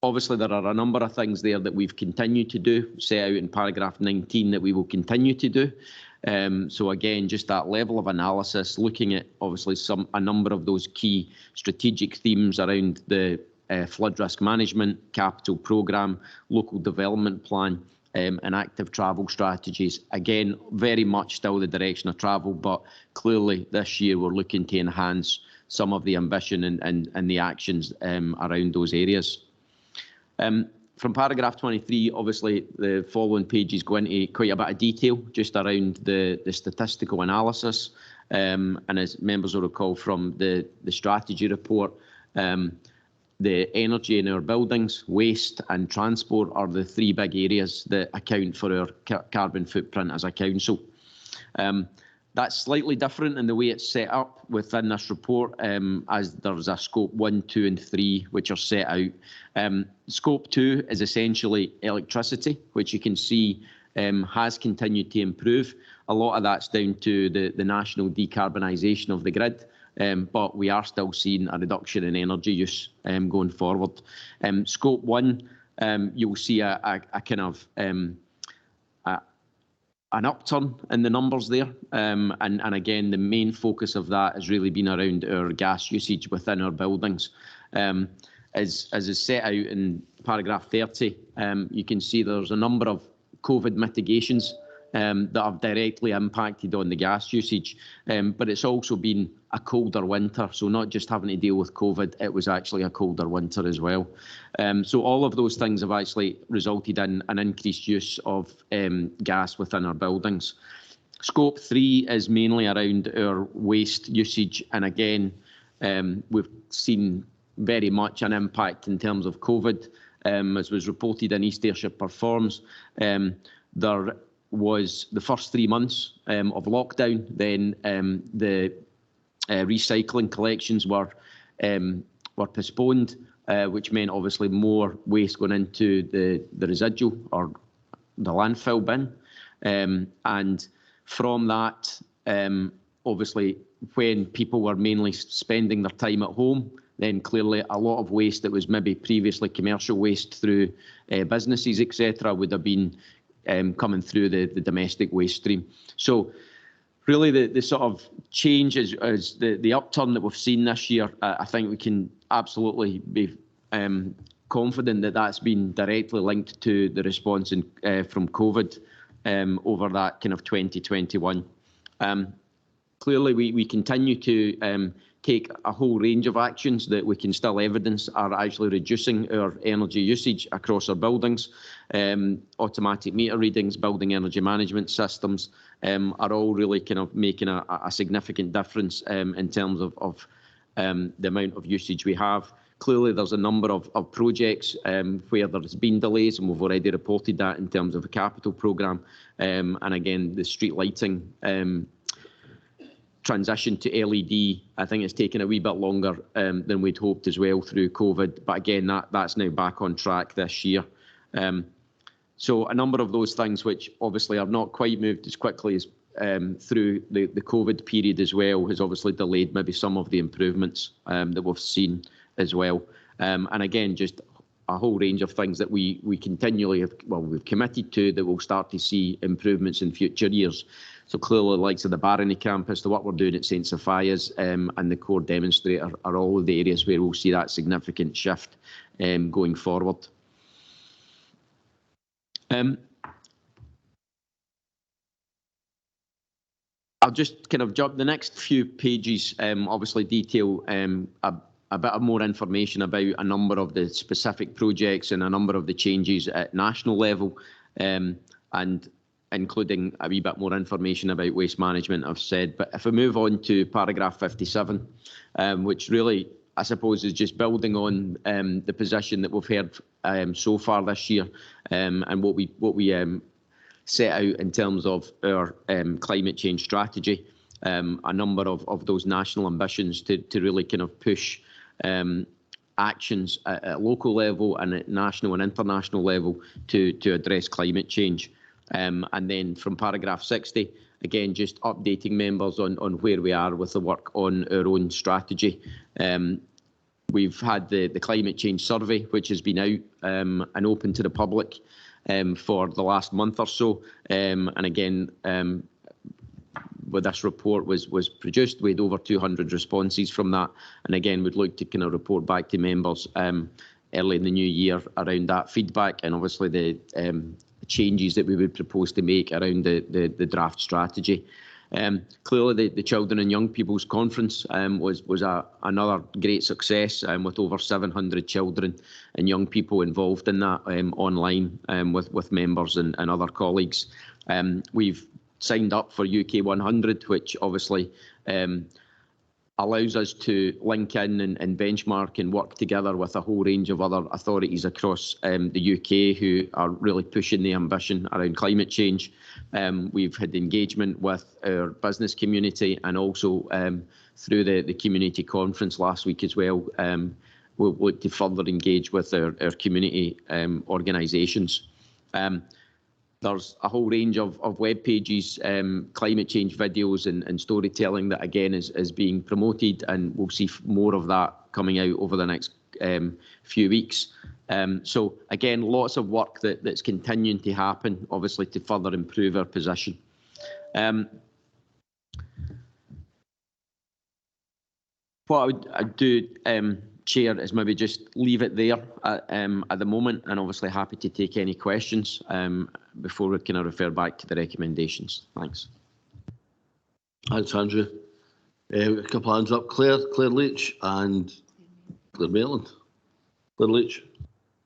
Obviously there are a number of things there that we've continued to do, set out in paragraph 19 that we will continue to do. So again, just that level of analysis, looking at obviously a number of those key strategic themes around the flood risk management, capital programme, local development plan, and active travel strategies. Again, very much still the direction of travel, but clearly this year we're looking to enhance some of the ambition and the actions around those areas. From paragraph 23, obviously the following pages go into quite a bit of detail just around the statistical analysis, and as members will recall from the strategy report, the energy in our buildings, waste and transport are the three big areas that account for our carbon footprint as a council. That's slightly different in the way it's set up within this report, as there's a scope 1, 2 and 3 which are set out. Scope 2 is essentially electricity, which you can see has continued to improve. A lot of that's down to the national decarbonisation of the grid, but we are still seeing a reduction in energy use going forward. Scope 1, you'll see a kind of an upturn in the numbers there, and again the main focus of that has really been around our gas usage within our buildings. As is set out in paragraph 30, you can see there's a number of COVID mitigations that have directly impacted on the gas usage, but it's also been a colder winter, so not just having to deal with COVID, it was actually a colder winter as well. So all of those things have actually resulted in an increased use of gas within our buildings. Scope 3 is mainly around our waste usage, and again we've seen very much an impact in terms of COVID, as was reported in East Ayrshire Performs. There was the first 3 months of lockdown, then the recycling collections were postponed, which meant obviously more waste going into the residual or the landfill bin, and from that, obviously when people were mainly spending their time at home, then clearly a lot of waste that was maybe previously commercial waste through businesses, etc., would have been coming through the domestic waste stream. So really the sort of change is the upturn that we've seen this year. I think we can absolutely be confident that that's been directly linked to the response from COVID over that kind of 2021. Clearly we continue to take a whole range of actions that we can still evidence are actually reducing our energy usage across our buildings. Automatic meter readings, building energy management systems are all really kind of making a significant difference in terms of the amount of usage we have. Clearly there's a number of projects where there's been delays, and we've already reported that in terms of a capital programme, and again the street lighting transition to LED, I think it's taken a wee bit longer than we'd hoped as well through COVID, but again that's now back on track this year. So a number of those things which obviously have not quite moved as quickly as through the COVID period as well has obviously delayed maybe some of the improvements that we've seen as well. And again, just a whole range of things that we continually we've committed to that we'll start to see improvements in future years. So clearly the likes of the Barony campus, the work we're doing at St Sophia's and the core demonstrator are all of the areas where we'll see that significant shift going forward. I'll just kind of jump the next few pages, obviously detail a bit of more information about a number of the specific projects and a number of the changes at national level, and including a wee bit more information about waste management, I've said. But if we move on to paragraph 57, which really, I suppose, is just building on the position that we've heard so far this year, and what we set out in terms of our climate change strategy, a number of those national ambitions to really kind of push actions at local level and at national and international level to address climate change. And then from paragraph 60, again, just updating members on where we are with the work on our own strategy. We've had the climate change survey, which has been out and open to the public for the last month or so. And again, with this report was produced, we had over 200 responses from that. And again, we'd look to kind of report back to members early in the new year around that feedback, and obviously the changes that we would propose to make around the draft strategy. Clearly the Children and Young People's Conference was another great success, with over 700 children and young people involved in that online with members and other colleagues. We've signed up for UK 100, which obviously allows us to link in and benchmark and work together with a whole range of other authorities across the UK who are really pushing the ambition around climate change. We've had engagement with our business community and also through the community conference last week as well. We'll look to further engage with our community organisations. There's a whole range of web pages, climate change videos and storytelling that again is being promoted, and we'll see more of that coming out over the next few weeks. So again, lots of work that's continuing to happen, obviously, to further improve our position. What I'd do, Chair, is maybe just leave it there at the moment, and obviously happy to take any questions before we kind of refer back to the recommendations. Thanks. Thanks, Andrew. A couple of hands up. Claire Leach and Claire Maitland. Claire Leach.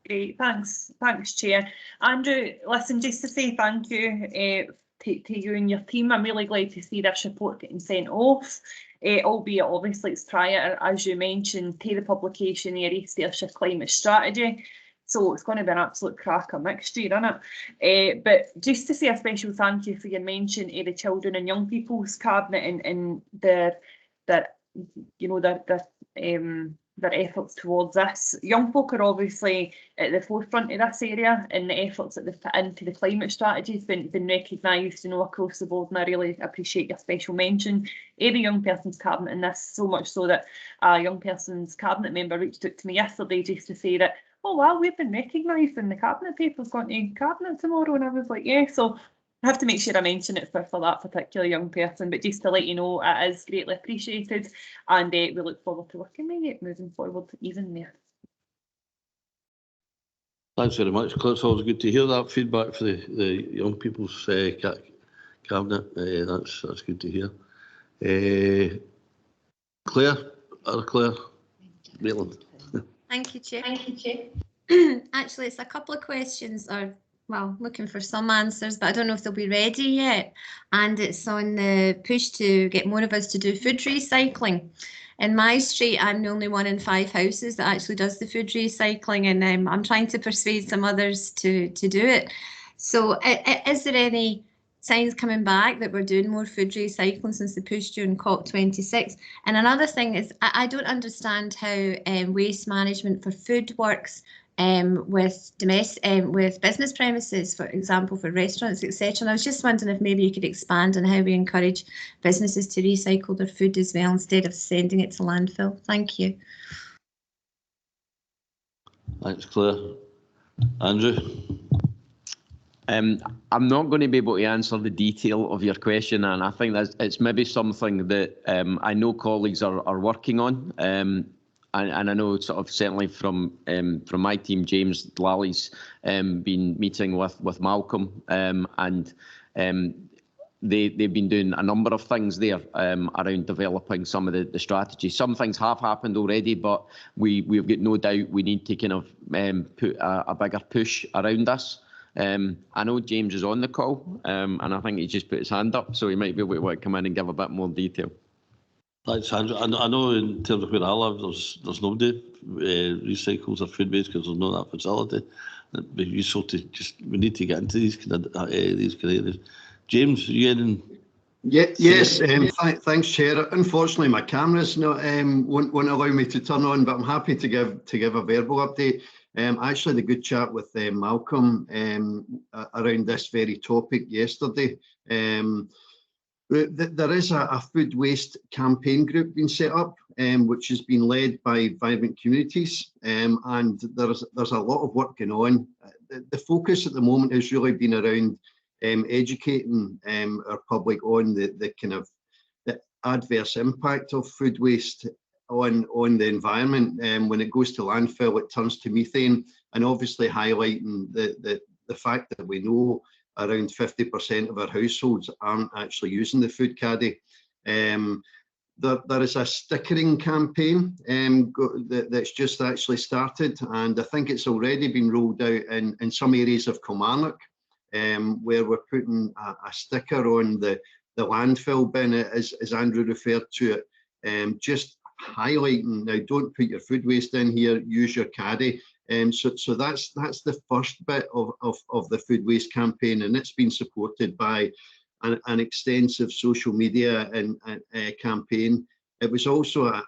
Great, thanks, Chair. Andrew, listen, just to say thank you to you and your team. I'm really glad to see this report getting sent off, albeit obviously it's prior, as you mentioned, to the publication of the East Ayrshire Climate Strategy. So it's going to be an absolute cracker next year, isn't it? But just to say a special thank you for your mention of the Children and Young People's Cabinet and their efforts towards this. Young folk are obviously at the forefront of this area, and the efforts that they've put into the climate strategy has been recognised, across the board, and I really appreciate your special mention of the Young Person's Cabinet in this, so much so that a Young Person's Cabinet member reached out to me yesterday just to say that, oh wow, we've been recognised and the Cabinet paper's going to Cabinet tomorrow, and I was like, yeah, so I have to make sure I mention it for that particular young person, but just to let you know, it is greatly appreciated, and we look forward to working with you moving forward even there. Thanks very much, Claire. It's always good to hear that feedback for the young people's cabinet. That's good to hear. Claire Maitland. Thank you, Chair. Actually, it's a couple of questions, or well, looking for some answers, but I don't know if they'll be ready yet. And it's on the push to get more of us to do food recycling. In my street, I'm the only one in 5 houses that actually does the food recycling, and I'm trying to persuade some others to do it. So is there any signs coming back that we're doing more food recycling since the push during COP26? And another thing is, I don't understand how waste management for food works with business premises, for example, for restaurants, etc. And I was just wondering if maybe you could expand on how we encourage businesses to recycle their food as well instead of sending it to landfill. Thank you. Thanks, Claire. Andrew? I'm not going to be able to answer the detail of your question, and I think that it's maybe something that I know colleagues are working on. And I know sort of certainly from my team, James Lally's been meeting with Malcolm, and they've been doing a number of things there around developing some of the strategies. Some things have happened already, but we've got no doubt we need to kind of put a bigger push around this. I know James is on the call, and I think he just put his hand up, so he might be able to come in and give a bit more detail. Thanks, Andrew. I know in terms of where I live, there's nobody recycles their food waste because there's no that facility. It'd be useful to we need to get into these kind of areas. James, you in? Yes, thanks, Chair. Unfortunately, my camera's not won't allow me to turn on, but I'm happy to give a verbal update. Actually, the good chat with Malcolm around this very topic yesterday. There is a food waste campaign group being set up, which has been led by Vibrant Communities, and there's a lot of work going on. The focus at the moment has really been around educating our public on the kind of the adverse impact of food waste on the environment. When it goes to landfill, it turns to methane, and obviously highlighting the fact that we know around 50% of our households aren't actually using the food caddy. There is a stickering campaign that's just actually started, and I think it's already been rolled out in some areas of Kilmarnock, where we're putting a sticker on the landfill bin, as Andrew referred to it, just highlighting, now don't put your food waste in here, use your caddy. So that's the first bit of the food waste campaign, and it's been supported by an extensive social media and campaign. It was also a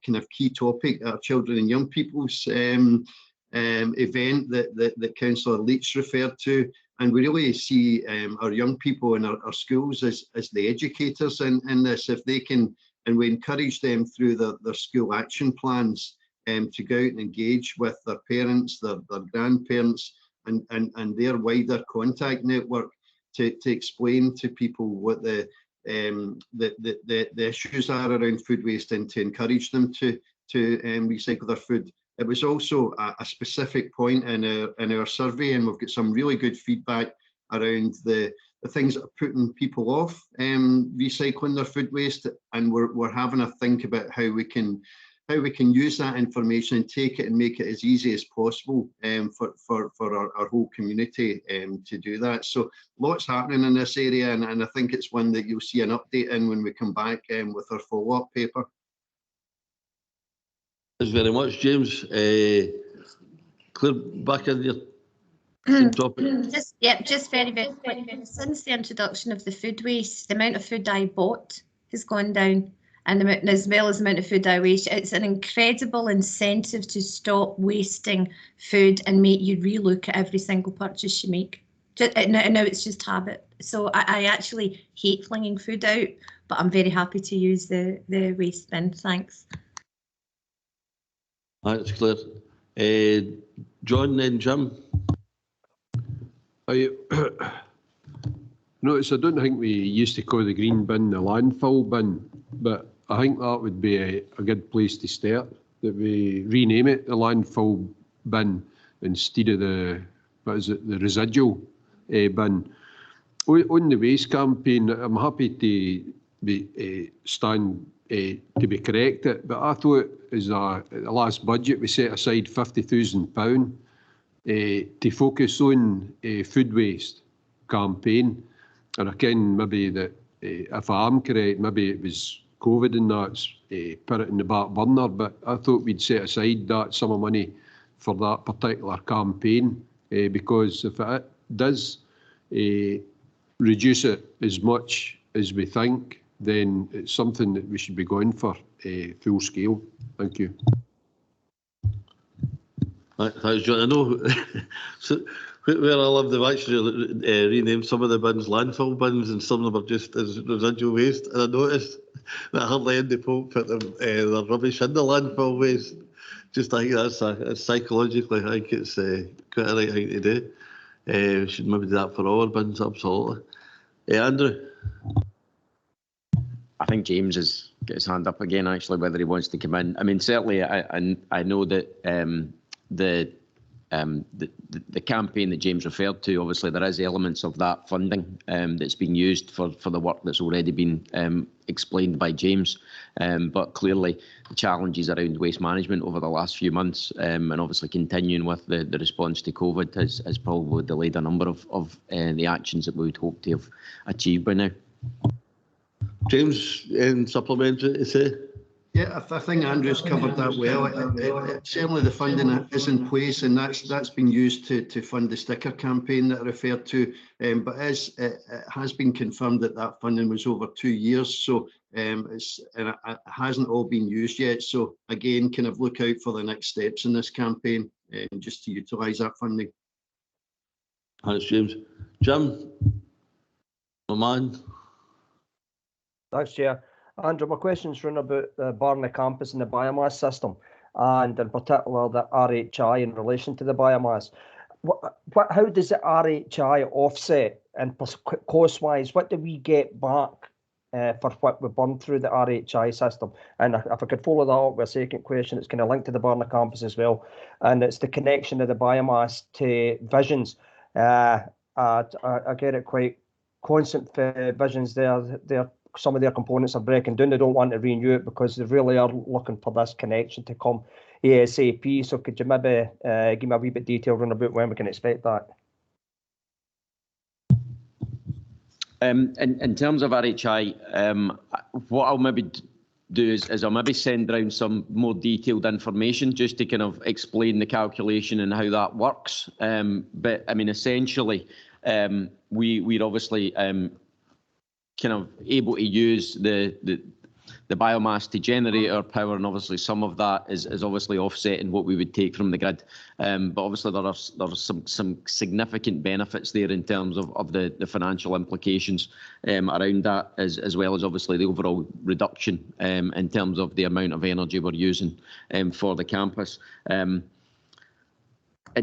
kind of key topic at our children and young people's event that Councillor Leach referred to, and we really see our young people in our schools as the educators in this. If they can, and we encourage them through their school action plans to go out and engage with their parents, their grandparents, and their wider contact network to explain to people what the issues are around food waste, and to encourage them to recycle their food. It was also a specific point in our survey, and we've got some really good feedback around the things that are putting people off recycling their food waste, and we're having a think about how we can use that information and take it and make it as easy as possible for our whole community to do that. So lots happening in this area, and I think it's one that you'll see an update in when we come back with our follow-up paper. Thanks very much, James. Claire, back in your topic. Just very, very quick. Since the introduction of the food waste, the amount of food I bought has gone down, and as well as the amount of food I waste. It's an incredible incentive to stop wasting food and make you relook at every single purchase you make. Now it's just habit. So I actually hate flinging food out, but I'm very happy to use the waste bin. Thanks. Thanks, Claire. John, then Jim. Notice I don't think we used to call the green bin the landfill bin, but I think that would be a good place to start, that we rename it the landfill bin instead of the residual bin. On the waste campaign, I'm happy to stand to be corrected, but I thought at the last budget we set aside £50,000 to focus on food waste campaign. And I can maybe that if I am correct, maybe it was COVID and that's put it in the back burner, but I thought we'd set aside that sum of money for that particular campaign, because if it does reduce it as much as we think, then it's something that we should be going for full scale. Thank you. Thanks, John. I know so where I live, they've actually renamed some of the bins landfill bins, and some of them are just as residual waste. And I noticed that hardly any people put their rubbish in the landfill waste. Just I think that's psychologically, I think it's quite a right thing to do. We should maybe do that for all our bins, absolutely. Andrew? I think James has got his hand up again, actually, whether he wants to come in. I mean, certainly, I know that the campaign that James referred to, obviously there is elements of that funding that's been used for the work that's already been explained by James, but clearly the challenges around waste management over the last few months, and obviously continuing with the response to COVID has probably delayed a number of the actions that we would hope to have achieved by now. James, in supplementary to say? Yeah, I think Andrew's covered that well. Certainly the funding is in place, and that's been used to fund the sticker campaign that I referred to. But as it has been confirmed that funding was over 2 years, so it hasn't all been used yet. So again, kind of look out for the next steps in this campaign, just to utilise that funding. Thanks, James. Jim, my man. Thanks, Chair. Andrew, my question's run about the Barney campus and the biomass system, and in particular the RHI in relation to the biomass. How does the RHI offset, and cost-wise, what do we get back for what we burn through the RHI system? And if I could follow that up with a second question, it's kind of linked to the Barney campus as well, and it's the connection of the biomass to visions. I get it quite constant for visions there. Some of their components are breaking down. They don't want to renew it because they really are looking for this connection to come ASAP. So could you maybe give me a wee bit of detail around about when we can expect that? In terms of RHI, what I'll maybe do is I'll maybe send round some more detailed information just to kind of explain the calculation and how that works. But I mean, essentially, we're obviously kind of able to use the biomass to generate our power, and obviously some of that is obviously offsetting what we would take from the grid. But obviously there are some significant benefits there in terms of the financial implications around that, as well as obviously the overall reduction in terms of the amount of energy we're using for the campus. In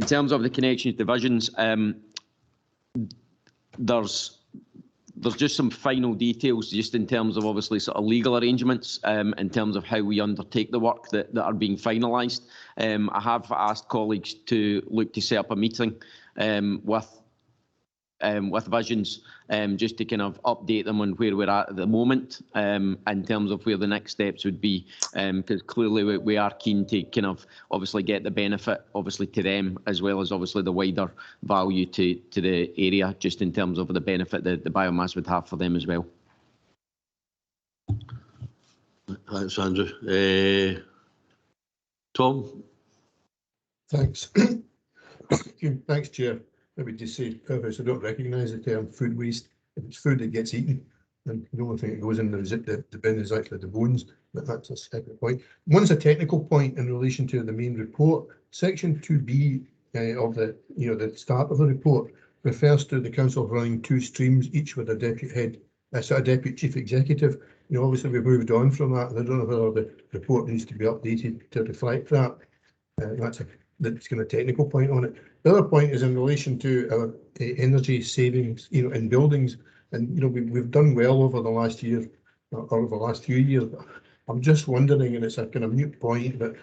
terms of the connections divisions, there's just some final details just in terms of obviously sort of legal arrangements in terms of how we undertake the work that are being finalised. I have asked colleagues to look to set up a meeting with Visions just to kind of update them on where we're at the moment in terms of where the next steps would be, because clearly we are keen to kind of obviously get the benefit obviously to them, as well as obviously the wider value to the area, just in terms of the benefit that the biomass would have for them as well. Thanks, Andrew. Tom? Thanks. Thanks, Chair. Maybe just say, I don't recognise the term food waste. If it's food that gets eaten, then the only thing that goes in the bin is actually the bones, but that's a separate point. One's a technical point in relation to the main report. Section 2B of the start of the report refers to the council running 2 streams, each with a deputy head, a deputy chief executive. Obviously we've moved on from that, and I don't know whether the report needs to be updated to reflect that. That's kind of technical point on it. The other point is in relation to our energy savings, in buildings, and we've done well over the last year or over the last few years. But I'm just wondering, and it's a kind of moot point, but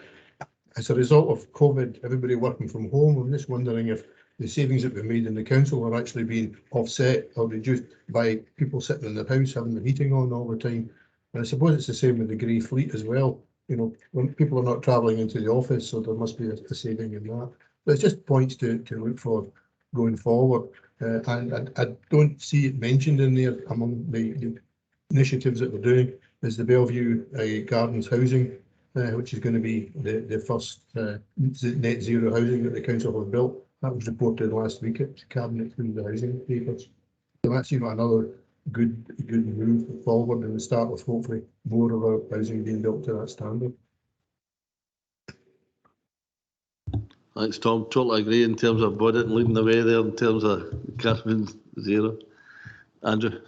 as a result of COVID, everybody working from home, I'm just wondering if the savings that we've made in the council are actually being offset or reduced by people sitting in their house having the heating on all the time. And I suppose it's the same with the grey fleet as well. When people are not travelling into the office, so there must be a saving in that. But it's just points to look for going forward. And I don't see it mentioned in there among the initiatives that we're doing is the Bellevue Gardens housing, which is going to be the first net zero housing that the council have built. That was reported last week at Cabinet through the housing papers. So that's another good move forward, and we start with hopefully more of our housing being built to that standard. Thanks, Tom. Totally agree in terms of budget and leading the way there in terms of carbon zero. Andrew?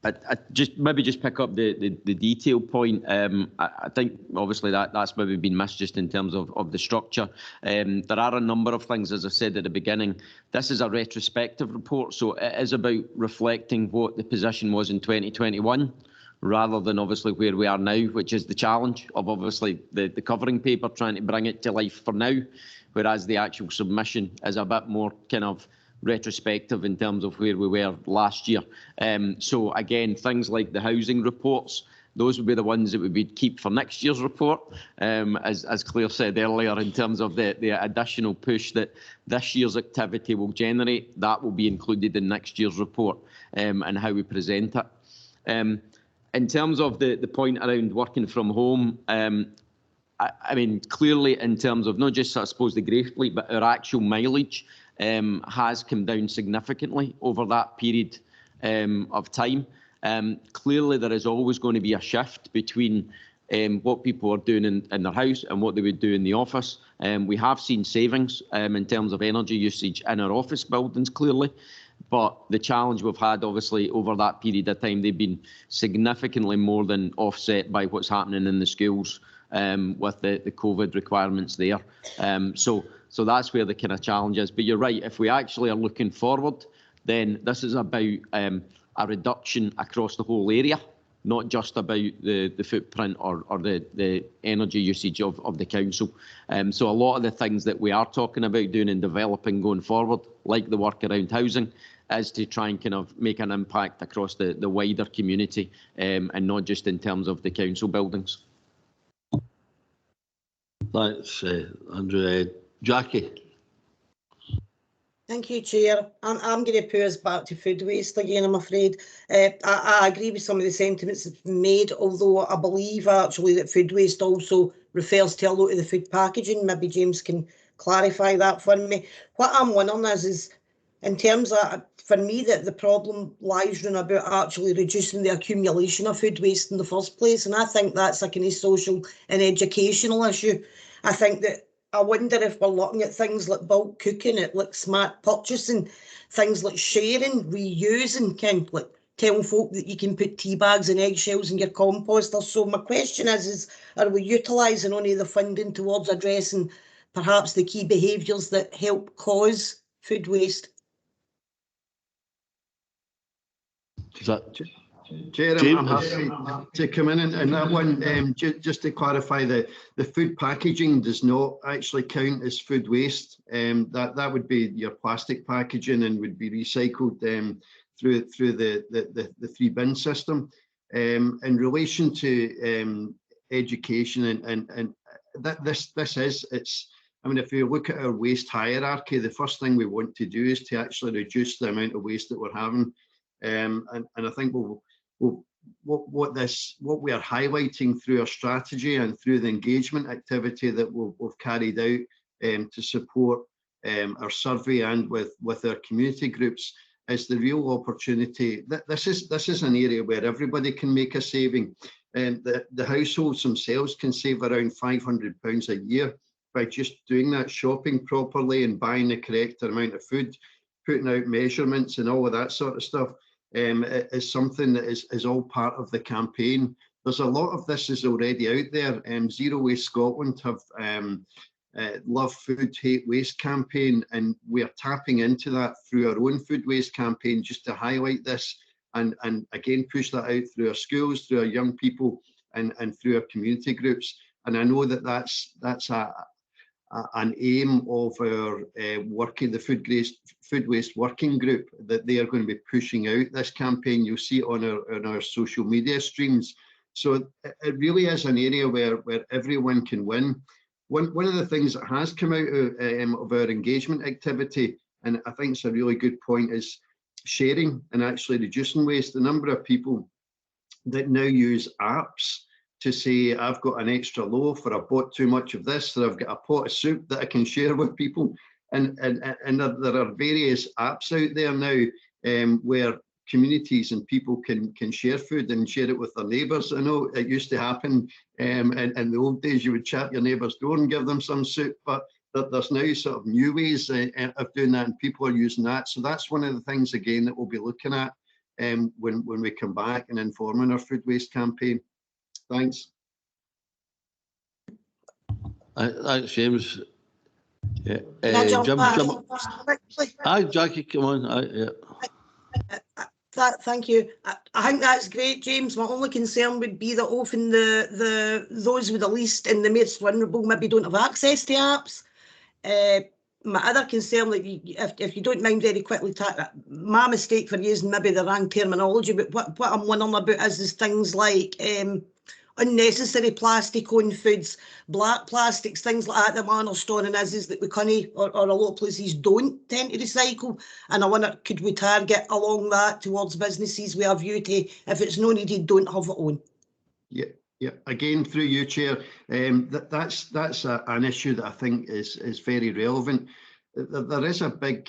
I just pick up the detail point. I think obviously that's maybe been missed just in terms of the structure. There are a number of things, as I said at the beginning. This is a retrospective report, so it is about reflecting what the position was in 2021, rather than obviously where we are now, which is the challenge of obviously the covering paper trying to bring it to life for now, whereas the actual submission is a bit more kind of retrospective in terms of where we were last year. So again, things like the housing reports, those would be the ones that we would keep for next year's report. As Claire said earlier, in terms of the additional push that this year's activity will generate, that will be included in next year's report and how we present it. In terms of the point around working from home, I mean, clearly in terms of not just, I suppose, the grey fleet, but our actual mileage has come down significantly over that period of time. Clearly, there is always going to be a shift between what people are doing in their house and what they would do in the office. We have seen savings in terms of energy usage in our office buildings, clearly. But the challenge we've had, obviously, over that period of time, they've been significantly more than offset by what's happening in the schools with the COVID requirements there. So that's where the kind of challenge is. But you're right, if we actually are looking forward, then this is about a reduction across the whole area, not just about the footprint or the energy usage of the council. So a lot of the things that we are talking about doing and developing going forward, like the work around housing, is to try and kind of make an impact across the wider community and not just in terms of the council buildings. Thanks, Andrew. Jackie? Thank you, Chair. I'm going to put us back to food waste again, I'm afraid. I agree with some of the sentiments that's been made, although I believe actually that food waste also refers to a lot of the food packaging. Maybe James can clarify that for me. What I'm wondering is in terms of, for me, that the problem lies in about actually reducing the accumulation of food waste in the first place. And I think that's a kind of social and educational issue. I think that I wonder if we're looking at things like bulk cooking, at like smart purchasing, things like sharing, reusing, kind of like telling folk that you can put tea bags and eggshells in your composter. So my question is are we utilising any of the funding towards addressing perhaps the key behaviours that help cause food waste? Is that Chair, I'm happy to come in and that one, just to clarify, the food packaging does not actually count as food waste. That would be your plastic packaging and would be recycled through the 3-bin system. In relation to education and that this is, I mean, if you look at our waste hierarchy, the first thing we want to do is to actually reduce the amount of waste that we're having. And I think what we are highlighting through our strategy and through the engagement activity that we've carried out to support our survey and with our community groups is the real opportunity. This is an area where everybody can make a saving, and the households themselves can save around £500 a year by just doing that, shopping properly and buying the correct amount of food, putting out measurements and all of that sort of stuff. Is something that is all part of the campaign. There's a lot of this is already out there. Zero Waste Scotland have Love Food, Hate Waste campaign, and we're tapping into that through our own food waste campaign just to highlight this and again push that out through our schools, through our young people and through our community groups. And I know that that's an aim of our the food waste working group, that they are going to be pushing out this campaign. You'll see it on our social media streams. So it really is an area where everyone can win. One of the things that has come out of our engagement activity, and I think it's a really good point, is sharing and actually reducing waste. The number of people that now use apps to say, I've got an extra loaf, or I bought too much of this, or I've got a pot of soup that I can share with people. And there are various apps out there now where communities and people can share food and share it with their neighbours. I know it used to happen in the old days, you would chat your neighbour's door and give them some soup, but there's now sort of new ways of doing that, and people are using that. So that's one of the things, again, that we'll be looking at when we come back and informing our food waste campaign. Thanks. Thanks, James. Yeah. Hi, Jackie, come on. Thank you. I think that's great, James. My only concern would be that often those with the least and the most vulnerable maybe don't have access to apps. My other concern, like if you don't mind very quickly, my mistake for using maybe the wrong terminology, but what I'm wondering about is things like unnecessary plastic on foods, black plastics, things like that man are storing is that we can't, or a lot of places don't tend to recycle. And I wonder, could we target along that towards businesses with a view to, if it's no needed, don't have it on? Yeah. Again, through you, Chair, that's an issue that I think is very relevant. There is a big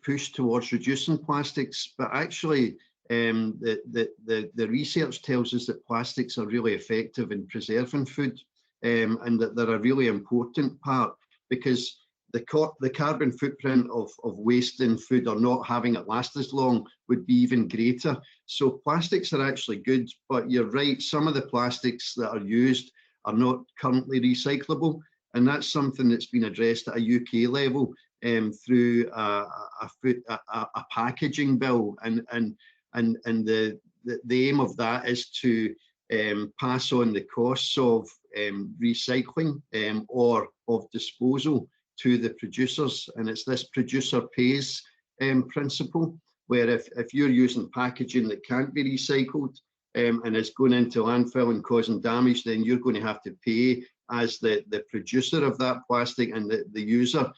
push towards reducing plastics, but actually the research tells us that plastics are really effective in preserving food, and that they're a really important part, because the carbon footprint of wasting food or not having it last as long would be even greater. So plastics are actually good, but you're right, some of the plastics that are used are not currently recyclable, and that's something that's been addressed at a UK level through a packaging bill, and the aim of that is to pass on the costs of recycling or of disposal to the producers. And it's this producer pays principle, where if you're using packaging that can't be recycled and is going into landfill and causing damage, then you're going to have to pay as the producer of that plastic and the user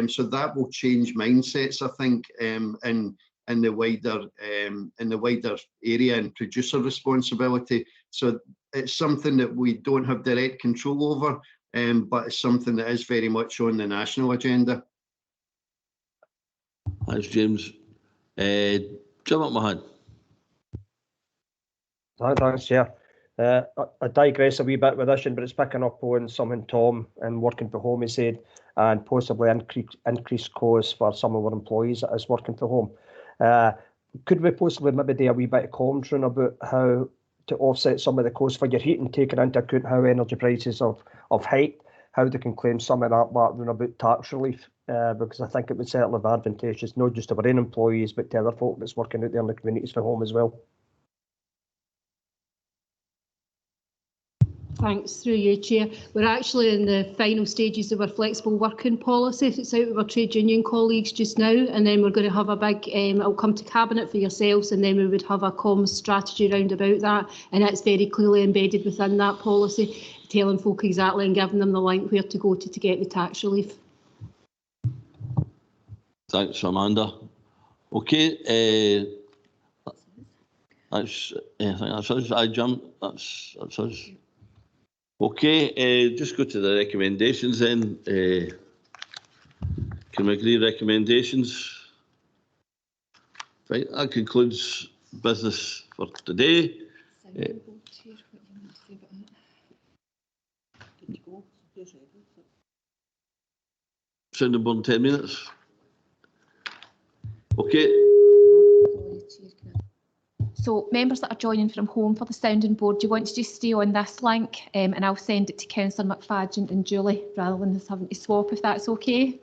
So that will change mindsets, I think, in the wider area and producer responsibility. So it's something that we don't have direct control over, but it's something that is very much on the national agenda. Thanks, James. Jim Mahon. Thanks, Chair. I digress a wee bit with this one, but it's picking up on something Tom and working from home he said, and possibly increased costs for some of our employees that is working from home. Could we possibly maybe do a wee bit of commentary about how to offset some of the costs for your heating, taking into account how energy prices have hiked, how they can claim some of that back when about tax relief? Because I think it would certainly be advantageous, not just to our own employees, but to other folk that's working out there in the communities from home as well. Thanks, through you, Chair. We're actually in the final stages of our flexible working policy. It's out with our trade union colleagues just now, and then we're going to have a big, it'll come to Cabinet for yourselves, and then we would have a comms strategy round about that, and it's very clearly embedded within that policy, telling folk exactly and giving them the link where to go to get the tax relief. Thanks, Amanda. Okay, I think that's us. I jump. That's us. Okay, just go to the recommendations then. Can we agree recommendations? Right, that concludes business for today. Sounding board in 10 minutes. Okay. So members that are joining from home for the sounding board, do you want to just stay on this link and I'll send it to Councillor McFadden and Julie rather than us having to swap, if that's okay?